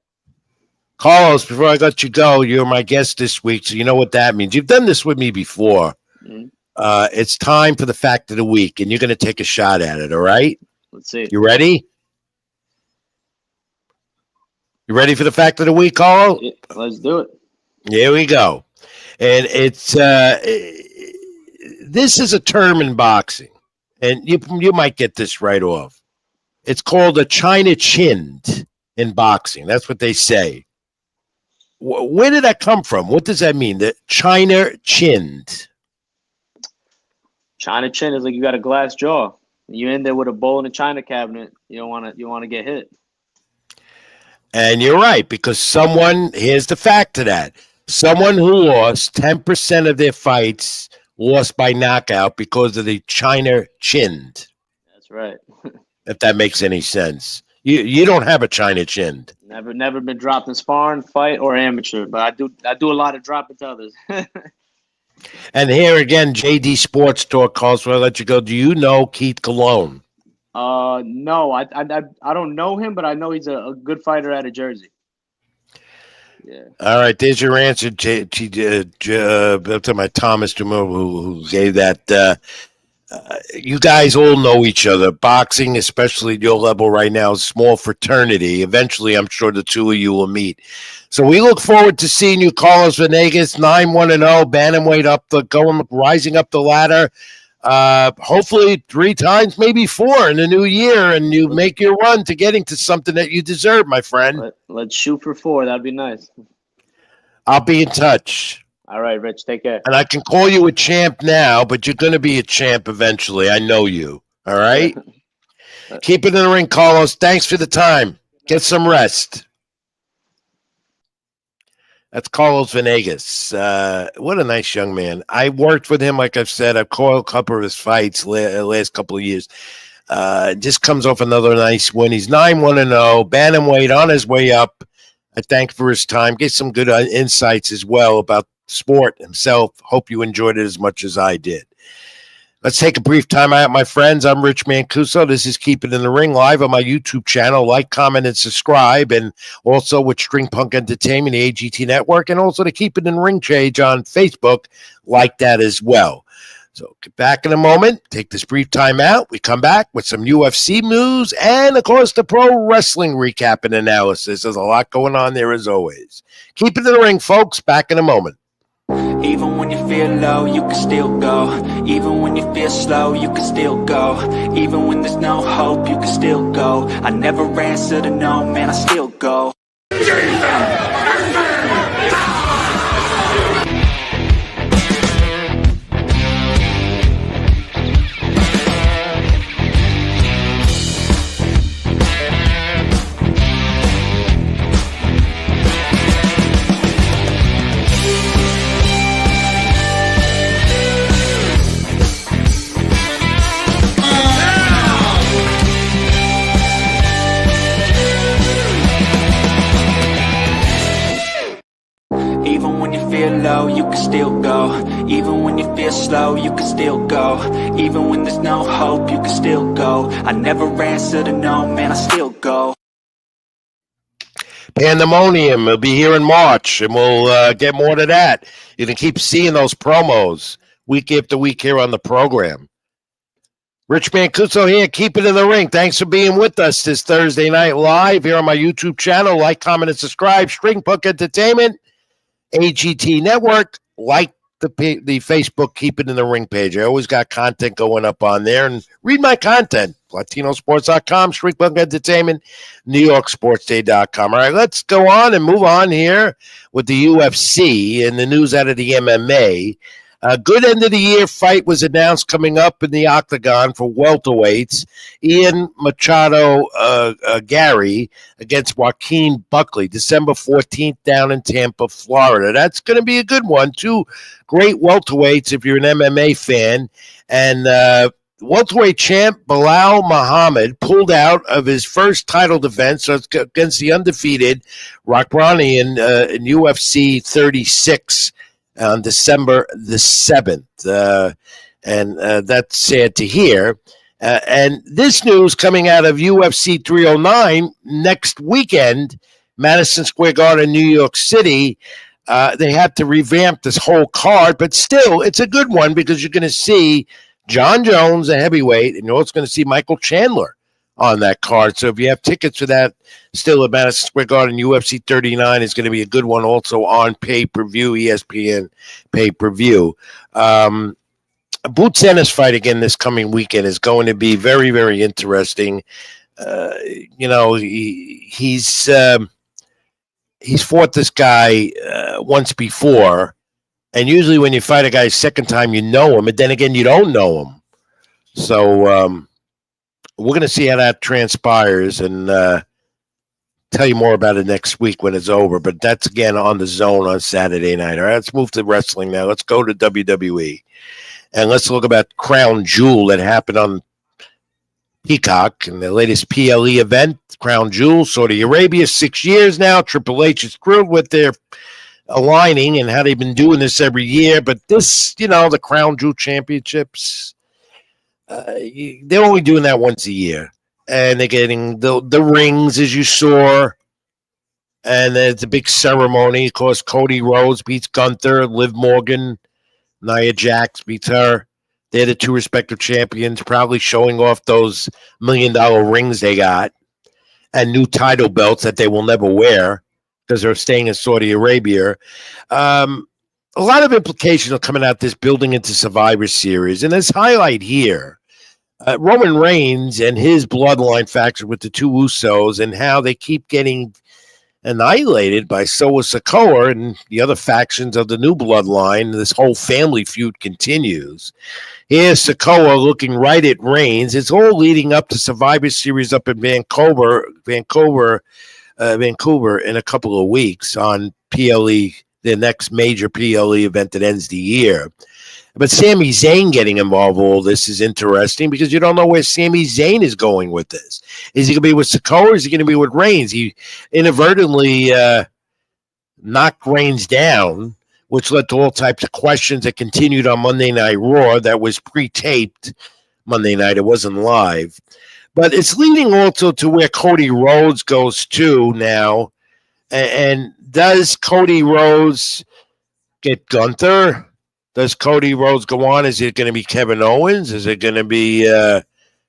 B: Carlos, before I let you go, you're my guest this week, so you know what that means. You've done this with me before.
C: Mhm.
B: It's time for the fact of the week, and you're going to take a shot at it. All right?
C: Let's see.
B: You ready? You ready for the fact of the week, Carl?
C: Yeah, let's do it.
B: Here we go. And it's this is a term in boxing, and you might get this right off. It's called a China chinned in boxing. That's what they say. Where did that come from? What does that mean? The China chinned.
C: China chin is like you got a glass jaw. You in there with a bowl in a china cabinet. You want to get hit.
B: And you're right, because here's the fact to that. Someone who lost 10% of their fights lost by knockout because of the China chinned.
C: That's right.
B: If that makes any sense. You don't have a China chinned.
C: Never been dropped in sparring, fight, or amateur, but I do a lot of dropping to others.
B: And here again, JD Sports Talk calls for I let you go. Do you know Keith Cologne?
C: No, I don't know him, but I know he's a good fighter out of Jersey. Yeah.
B: All right, there's your answer to my Thomas Dumont, who gave that. You guys all know each other. Boxing, especially at your level right now, is a small fraternity. Eventually, I'm sure the two of you will meet. So we look forward to seeing you, Carlos Venegas, 9-1-0, bantamweight rising up the ladder. Hopefully 3 times, maybe 4 in the new year, and you make your run to getting to something that you deserve, my friend.
C: Let's shoot for 4. That'd be nice.
B: I'll be in touch.
C: All right, Rich. Take care.
B: And I can call you a champ now, but you're going to be a champ eventually. I know you. All right? Keep it in the ring, Carlos. Thanks for the time. Get some rest. That's Carlos Venegas. What a nice young man. I worked with him, like I've said. I've called a couple of his fights last couple of years. Just comes off another nice win. He's 9-1-0, bantamweight on his way up. I thank for his time. Get some good insights as well about sport himself. Hope you enjoyed it as much as I did. Let's take a brief time out, my friends. I'm Rich Mancuso. This is Keep It in the Ring live on my YouTube channel. Like, comment, and subscribe. And also with String Punk Entertainment, the AGT Network, and also the Keep It in the Ring page on Facebook. Like that as well. So get back in a moment. Take this brief time out. We come back with some UFC news and, of course, the pro wrestling recap and analysis. There's a lot going on there as always. Keep it in the ring, folks. Back in a moment.
A: Even when you feel low, you can still go. Even when you feel slow, you can still go. Even when there's no hope, you can still go. I never answer to no, man, I still go. Even when you feel low, you can still go. Even when you feel slow, you can still go. Even when there's no hope, you can still go. I never answer to no, man, I still go.
B: Pandemonium will be here in March, and we'll get more to that. You can keep seeing those promos week after week here on the program. Rich Mancuso here. Keep it in the ring. Thanks for being with us this Thursday night live here on my YouTube channel. Like, comment, and subscribe. String Punk Entertainment, AGT Network. Like the Facebook Keep It in the Ring page. I always got content going up on there. And read my content. LatinoSports.com, String Punk Entertainment, NewYorkSportsDay.com. All right, let's go on and move on here with the UFC and the news out of the MMA. A good end of the year fight was announced coming up in the octagon for welterweights. Ian Machado Gary against Joaquin Buckley, December 14th down in Tampa, Florida. That's going to be a good one. 2 great welterweights if you're an MMA fan. And welterweight champ Bilal Muhammad pulled out of his first title defense against the undefeated Rockrani in UFC 36 on December the 7th. And that's sad to hear. And this news coming out of UFC 309 next weekend, Madison Square Garden, New York City. They had to revamp this whole card, but still, it's a good one because you're going to see John Jones, a heavyweight, and you're also going to see Michael Chandler on that card. So if you have tickets for that, still at Madison Square Garden, UFC 39 is going to be a good one also on pay-per-view, ESPN pay-per-view. Boots Ennis fight again this coming weekend is going to be very, very interesting. He's fought this guy once before, and usually when you fight a guy second time, you know him, and then again, you don't know him. So we're going to see how that transpires and tell you more about it next week when it's over. But that's, again, on the Zone on Saturday night. All right, let's move to wrestling now. Let's go to WWE. And let's look about Crown Jewel that happened on Peacock in the latest PLE event. Crown Jewel, Saudi Arabia, 6 years now. Triple H is thrilled with their aligning and how they've been doing this every year. But this, the Crown Jewel Championships, they're only doing that once a year. And they're getting the rings, as you saw. And it's a big ceremony. Of course, Cody Rhodes beats Gunther. Liv Morgan, Nia Jax beats her. They're the two respective champions, probably showing off those $1 million rings they got and new title belts that they will never wear because they're staying in Saudi Arabia. A lot of implications are coming out this building into Survivor Series. And this highlight here, Roman Reigns and his bloodline faction with the two Usos and how they keep getting annihilated by Solo Sikoa and the other factions of the new bloodline. This whole family feud continues. Here's Sikoa looking right at Reigns. It's all leading up to Survivor Series up in Vancouver in a couple of weeks on PLE, the next major PLE event that ends the year. But Sami Zayn getting involved in all this is interesting because you don't know where Sami Zayn is going with this. Is he going to be with Sikoa or is he going to be with Reigns? He inadvertently knocked Reigns down, which led to all types of questions that continued on Monday Night Raw that was pre-taped Monday night. It wasn't live. But it's leading also to where Cody Rhodes goes to now. And does Cody Rhodes get Gunther? Does Cody Rhodes go on? Is it going to be Kevin Owens? Is it going to be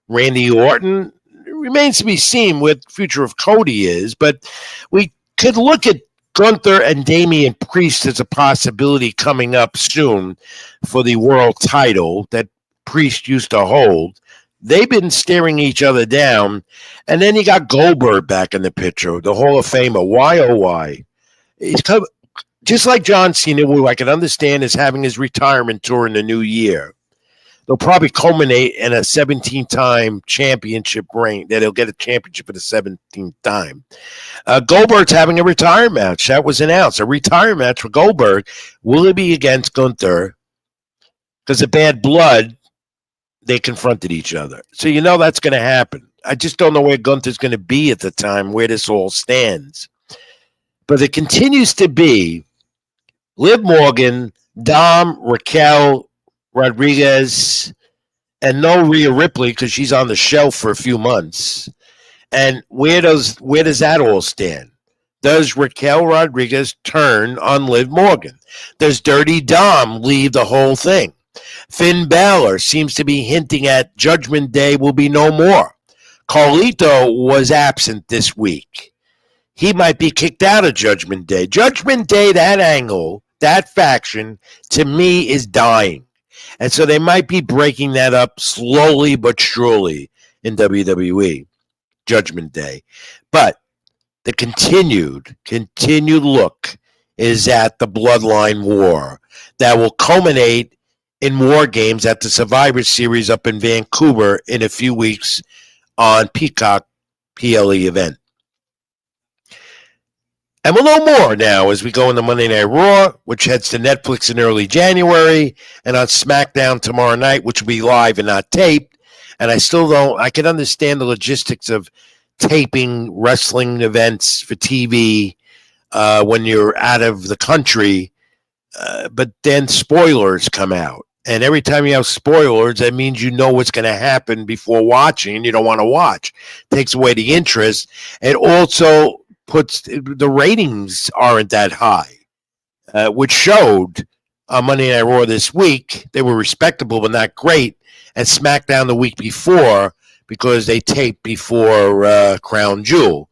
B: Randy Orton? It remains to be seen what the future of Cody is. But we could look at Gunther and Damian Priest as a possibility coming up soon for the world title that Priest used to hold. They've been staring each other down. And then you got Goldberg back in the picture, the Hall of Famer. Why, oh, why? He's come, just like John Cena, who I can understand is having his retirement tour in the new year. They'll probably culminate in a 17-time championship reign, that he'll get a championship for the 17th time. Goldberg's having a retirement match. That was announced. A retirement match for Goldberg. Will it be against Gunther? Because of bad blood, they confronted each other. So you know that's going to happen. I just don't know where Gunther's going to be at the time, where this all stands. But it continues to be Liv Morgan, Dom, Raquel, Rodriguez, and no Rhea Ripley because she's on the shelf for a few months. And where does that all stand? Does Raquel Rodriguez turn on Liv Morgan? Does Dirty Dom leave the whole thing? Finn Balor seems to be hinting at Judgment Day will be no more. Carlito was absent this week. He might be kicked out of Judgment Day. Judgment Day, that angle, that faction, to me is dying. And so they might be breaking that up slowly but surely in WWE, Judgment Day. But the continued look is at the Bloodline War that will culminate in War Games at the Survivor Series up in Vancouver in a few weeks on Peacock PLE event. And we'll know more now as we go into Monday Night Raw, which heads to Netflix in early January, and on SmackDown tomorrow night, which will be live and not taped. And I can understand the logistics of taping wrestling events for TV when you're out of the country, but then spoilers come out. And every time you have spoilers, that means you know what's going to happen before watching, and you don't want to watch. It takes away the interest. It also puts the ratings aren't that high, which showed on Monday Night Raw this week. They were respectable but not great. And SmackDown the week before because they taped before Crown Jewel.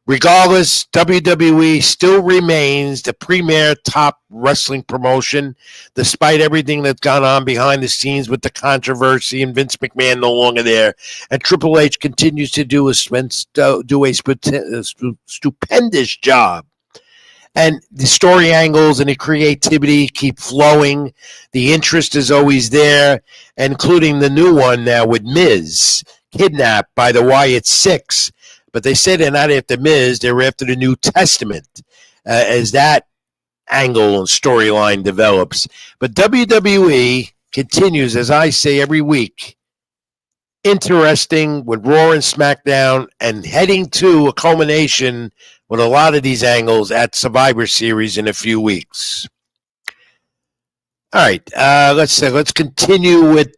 B: Regardless, WWE still remains the premier top wrestling promotion, despite everything that's gone on behind the scenes with the controversy and Vince McMahon no longer there. And Triple H continues to do a stupendous job. And the story angles and the creativity keep flowing. The interest is always there, including the new one now with Miz, kidnapped by the Wyatt Six. But they say they're not after Miz, they're after the New Testament as that angle and storyline develops. But WWE continues, as I say every week, interesting with Raw and SmackDown and heading to a culmination with a lot of these angles at Survivor Series in a few weeks. All right, let's continue with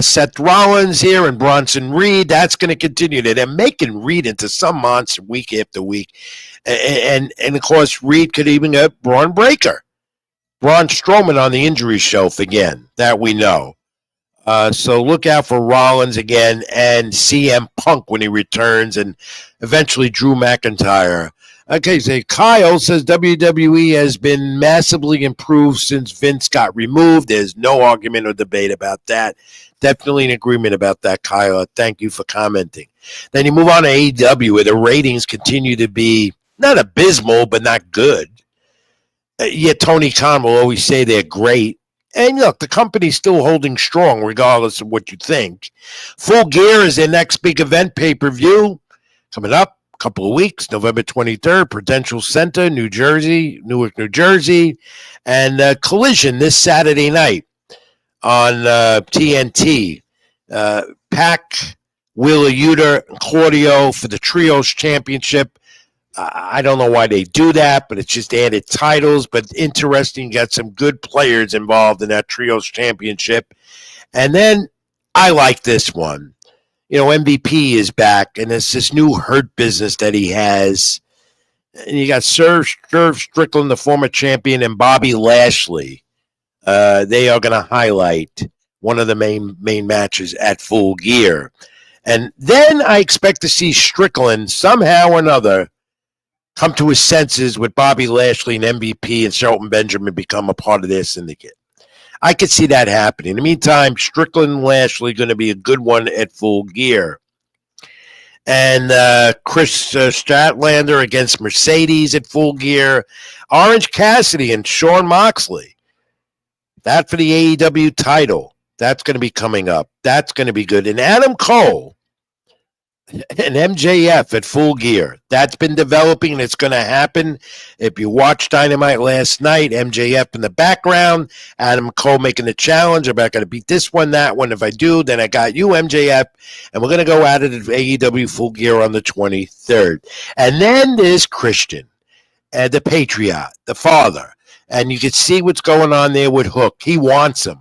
B: Seth Rollins here and Bronson Reed. That's going to continue. They're making Reed into some monster week after week. And of course, Reed could even get Braun Breaker. Braun Strowman on the injury shelf again, that we know. So look out for Rollins again and CM Punk when he returns, and eventually Drew McIntyre. Okay, so Kyle says WWE has been massively improved since Vince got removed. There's no argument or debate about that. Definitely in agreement about that, Kyle. Thank you for commenting. Then you move on to AEW, where the ratings continue to be not abysmal, but not good. Yet Tony Khan will always say they're great. And look, the company's still holding strong, regardless of what you think. Full Gear is their next big event pay-per-view coming up a couple of weeks, November 23rd, Prudential Center, Newark, New Jersey, and Collision this Saturday night on TNT. Pac, Wheeler Yuta, and Claudio for the Trios Championship. I don't know why they do that, but it's just added titles. But interesting, got some good players involved in that Trios Championship. And then I like this one. You know, MVP is back, and it's this new Hurt Business that he has. And you got Swerve Strickland, the former champion, and Bobby Lashley. They are going to highlight one of the main matches at Full Gear. And then I expect to see Strickland somehow or another come to his senses with Bobby Lashley and MVP and Shelton Benjamin become a part of their syndicate. I could see that happening. In the meantime, Strickland and Lashley going to be a good one at Full Gear. And Chris Statlander against Mercedes at Full Gear. Orange Cassidy and Shawn Moxley. That for the AEW title. That's going to be coming up. That's going to be good. And Adam Cole and MJF at Full Gear. That's been developing, and it's going to happen. If you watched Dynamite last night, MJF in the background, Adam Cole making the challenge. I'm not going to beat this one, that one. If I do, then I got you, MJF, and we're going to go at it at AEW Full Gear on the 23rd. And then there's Christian, the Patriot, the father. And you can see what's going on there with Hook. He wants him.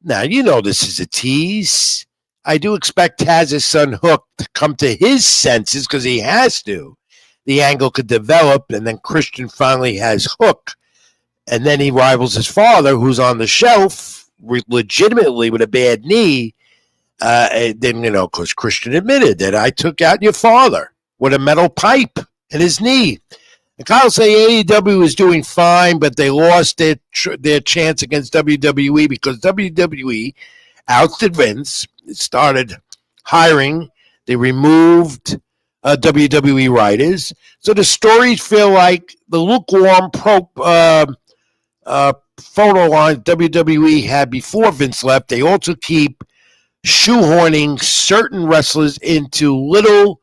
B: Now, you know this is a tease. I do expect Taz's son Hook to come to his senses because he has to. The angle could develop, and then Christian finally has Hook. And then he rivals his father, who's on the shelf, legitimately with a bad knee. Then, because Christian admitted that I took out your father with a metal pipe in his knee. And Kyle say AEW is doing fine, but they lost their chance against WWE because WWE ousted Vince, started hiring. They removed WWE writers. So the stories feel like the lukewarm photo line WWE had before Vince left. They also keep shoehorning certain wrestlers into little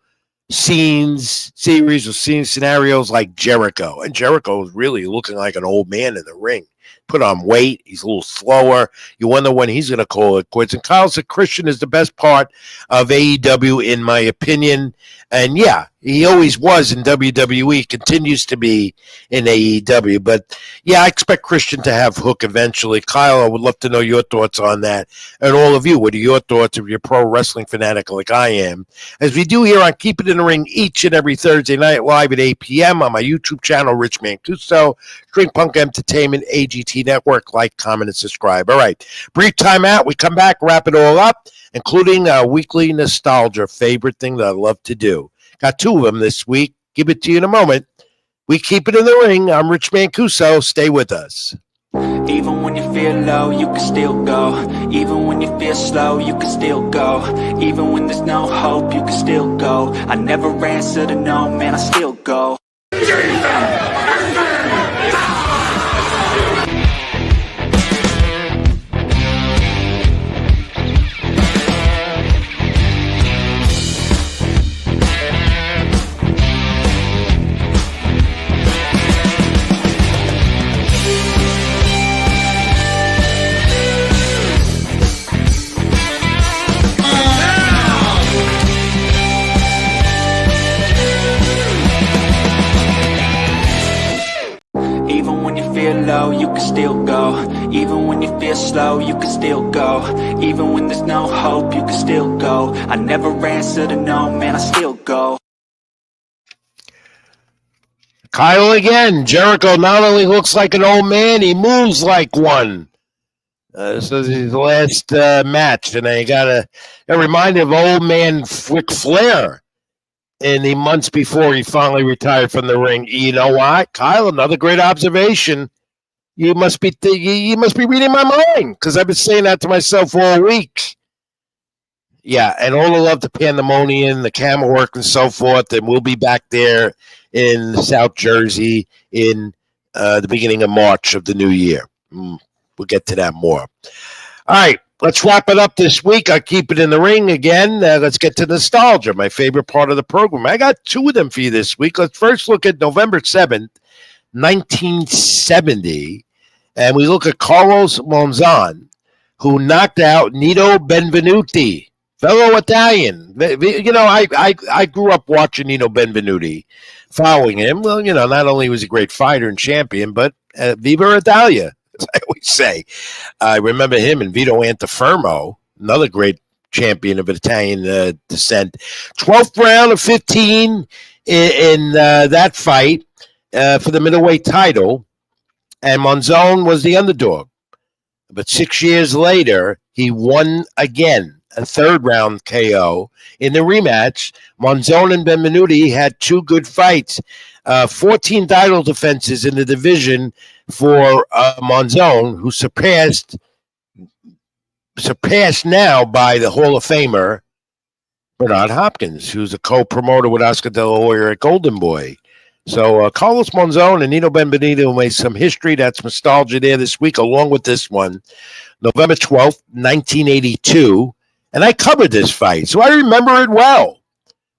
B: series or scenarios like Jericho. And Jericho is really looking like an old man in the ring. Put on weight. He's a little slower. You wonder when he's going to call it quits. And Kyle said Christian is the best part of AEW, in my opinion. And yeah, he always was in WWE, continues to be in AEW. But yeah, I expect Christian to have Hook eventually. Kyle, I would love to know your thoughts on that. And all of you, what are your thoughts if you're a pro wrestling fanatic like I am? As we do here on Keep It in the Ring each and every Thursday night live at 8 p.m. on my YouTube channel, Rich Mancuso, Drink Punk Entertainment, AGT Network. Like, comment, and subscribe. All right, brief time out. We come back, wrap it all up, including our weekly nostalgia, favorite thing that I love to do. Got two of them this week. Give it to you in a moment. We keep it in the ring. I'm Rich Mancuso. Stay with us.
A: Even when you feel low, you can still go. Even when you feel slow, you can still go. Even when there's no hope, you can still go. I never answer to no, man, I still go. Low, you can still go. Even when you feel slow, you can still go. Even when there's no hope, you can still go. I never answer to no, man, I still go.
B: Kyle again. Jericho not only looks like an old man, he moves like one. So this is the last match, and I got a reminder of old man Ric Flair in the months before he finally retired from the ring. You know what, Kyle? Another great observation. You must be you must be reading my mind, because I've been saying that to myself all week. Yeah, and all the love to Pandemonium, the camera work, and so forth. And we'll be back there in South Jersey in the beginning of March of the new year. We'll get to that more. All right, let's wrap it up this week. I keep it in the ring again. Let's get to nostalgia, my favorite part of the program. I got two of them for you this week. Let's first look at November 7th, 1970, and we look at Carlos Monzon, who knocked out Nino Benvenuti, fellow Italian. You know, I grew up watching Nino Benvenuti, following him. Well, you know, not only was he a great fighter and champion, but Viva Italia, as I always say. I remember him and Vito Antifermo, another great champion of Italian descent. 12th round of 15 in that fight for the middleweight title, and Monzon was the underdog. But 6 years later, he won again, a third round KO. In the rematch, Monzon and Benvenuti had two good fights. 14 title defenses in the division for Monzon, who surpassed now by the Hall of Famer Bernard Hopkins, who's a co-promoter with Oscar De La Hoya at Golden Boy. So Carlos Monzon and Nino Benvenuti made some history. That's nostalgia there this week, along with this one. November 12th, 1982. And I covered this fight, so I remember it well.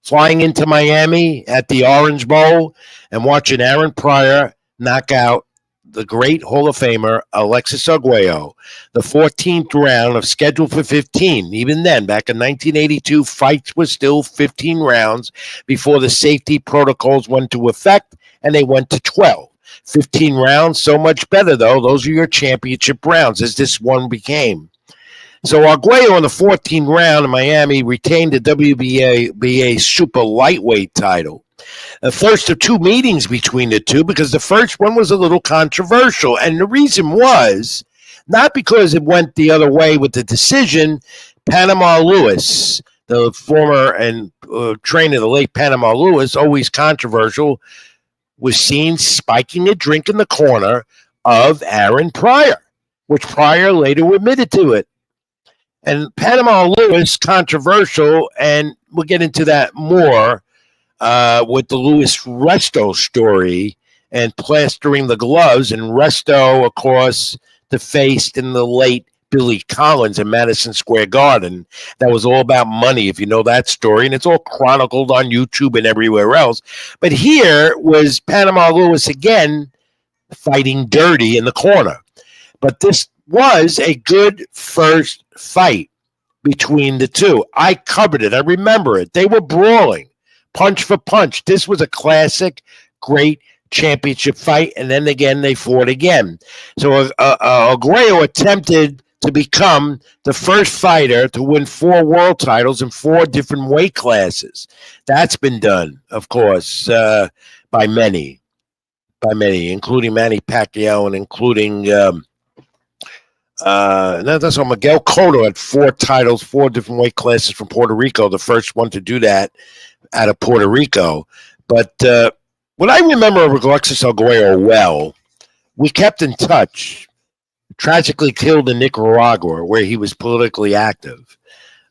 B: Flying into Miami at the Orange Bowl and watching Aaron Pryor knock out the great Hall of Famer Alexis Arguello, the 14th round of scheduled for 15. Even then, back in 1982, fights were still 15 rounds before the safety protocols went into effect, and they went to 12. 15 rounds, so much better, though. Those are your championship rounds, as this one became. So Arguello in the 14th round in Miami retained the WBA super lightweight title. The first of two meetings between the two, because the first one was a little controversial. And the reason was not because it went the other way with the decision. Panama Lewis, the former and trainer, the late Panama Lewis, always controversial, was seen spiking a drink in the corner of Aaron Pryor, which Pryor later admitted to it. And Panama Lewis, controversial, and we'll get into that more with the Louis Resto story and plastering the gloves. And Resto, of course, defaced in the late Billy Collins in Madison Square Garden. That was all about money, if you know that story. And it's all chronicled on YouTube and everywhere else. But here was Panama Lewis again fighting dirty in the corner. But this was a good first fight between the two. I covered it. I remember it. They were brawling, punch for punch. This was a classic, great championship fight. And then again, they fought again. So Arguello attempted to become the first fighter to win 4 world titles in 4 different weight classes. That's been done, of course, by many, including Manny Pacquiao and including that's on Miguel Cotto had 4 titles, 4 different weight classes from Puerto Rico, the first one to do that out of Puerto Rico. But what I remember of Alexis Arguello well, we kept in touch. Tragically killed in Nicaragua, where he was politically active.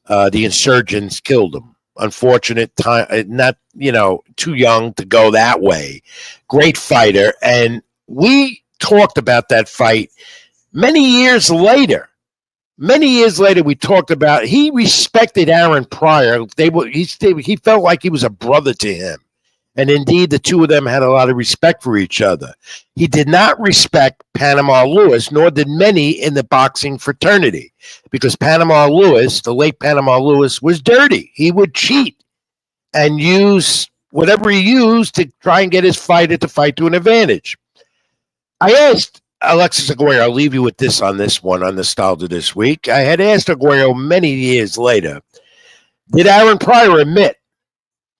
B: The insurgents killed him. Unfortunate time, not, too young to go that way. Great fighter. And we talked about that fight many years later. We talked about, he respected Aaron Pryor. He felt like he was a brother to him. And indeed, the two of them had a lot of respect for each other. He did not respect Panama Lewis, nor did many in the boxing fraternity, because Panama Lewis, the late Panama Lewis, was dirty. He would cheat and use whatever he used to try and get his fighter to fight to an advantage. I asked Alexis Arguello, I'll leave you with this on this one, on Nostalgia this week. I had asked Arguello many years later, did Aaron Pryor admit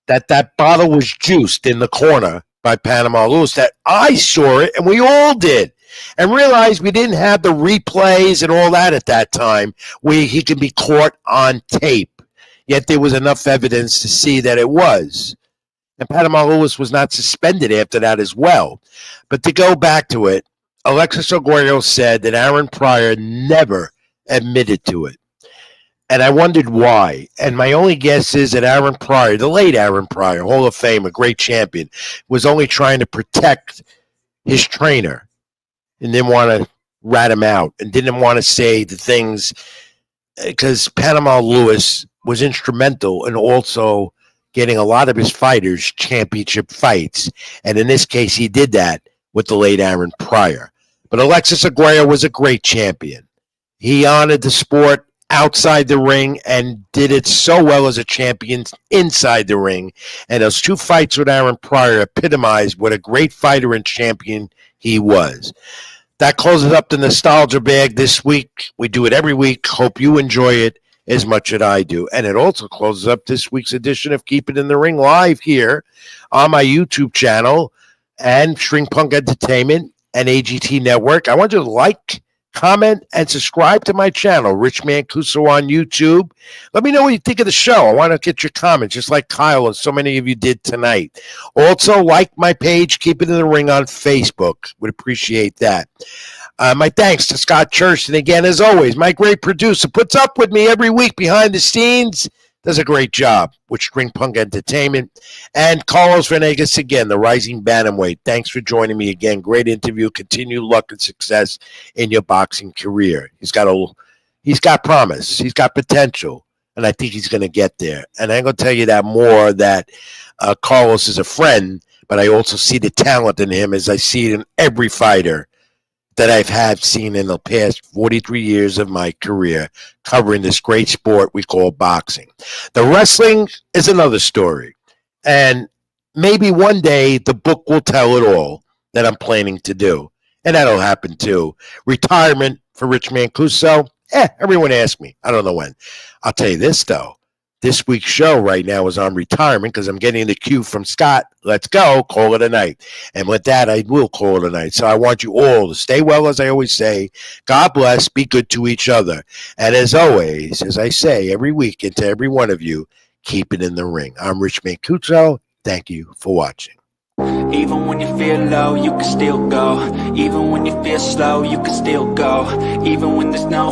B: that bottle was juiced in the corner by Panama Lewis, that I saw it and we all did? and realized we didn't have the replays and all that at that time where he could be caught on tape. Yet there was enough evidence to see that it was. And Panama Lewis was not suspended after that as well. But to go back to it, Alexis Aguero said that Aaron Pryor never admitted to it. And I wondered why. And my only guess is that Aaron Pryor, the late Aaron Pryor, Hall of Fame, a great champion, was only trying to protect his trainer and didn't want to rat him out and didn't want to say the things, because Panama Lewis was instrumental in also getting a lot of his fighters championship fights. And in this case, he did that with the late Aaron Pryor. But Alexis Aguero was a great champion. He honored the sport outside the ring and did it so well as a champion inside the ring. And those two fights with Aaron Pryor epitomized what a great fighter and champion he was. That closes up the nostalgia bag this week. We do it every week. Hope you enjoy it as much as I do. And it also closes up this week's edition of Keep It in the Ring live here on my YouTube channel and String Punk Entertainment and AGT Network. I want you to like, comment, and subscribe to my channel, Rich Mancuso on YouTube. Let me know what you think of the show. I want to get your comments, just like Kyle and so many of you did tonight. Also, like my page, Keep It in the Ring on Facebook. Would appreciate that. My thanks to Scott Church. And again, as always, my great producer puts up with me every week behind the scenes. Does a great job with String Punk Entertainment. And Carlos Venegas, again, the rising bantamweight. Thanks for joining me again. Great interview. Continued luck and success in your boxing career. He's got promise. He's got potential. And I think he's going to get there. And I'm going to tell you that more, that Carlos is a friend, but I also see the talent in him as I see it in every fighter that I've seen in the past 43 years of my career covering this great sport we call boxing. The wrestling is another story. And maybe one day the book will tell it all that I'm planning to do. And that'll happen too. Retirement for Rich Mancuso. Everyone asks me. I don't know when. I'll tell you this, though. This week's show right now is on retirement because I'm getting the cue from Scott. Let's go. Call it a night. And with that, I will call it a night. So I want you all to stay well, as I always say. God bless. Be good to each other. And as always, as I say every week, and to every one of you, keep it in the ring. I'm Rich Mancuso. Thank you for watching.
A: Even when you feel low, you can still go. Even when you feel slow, you can still go. Even when there's no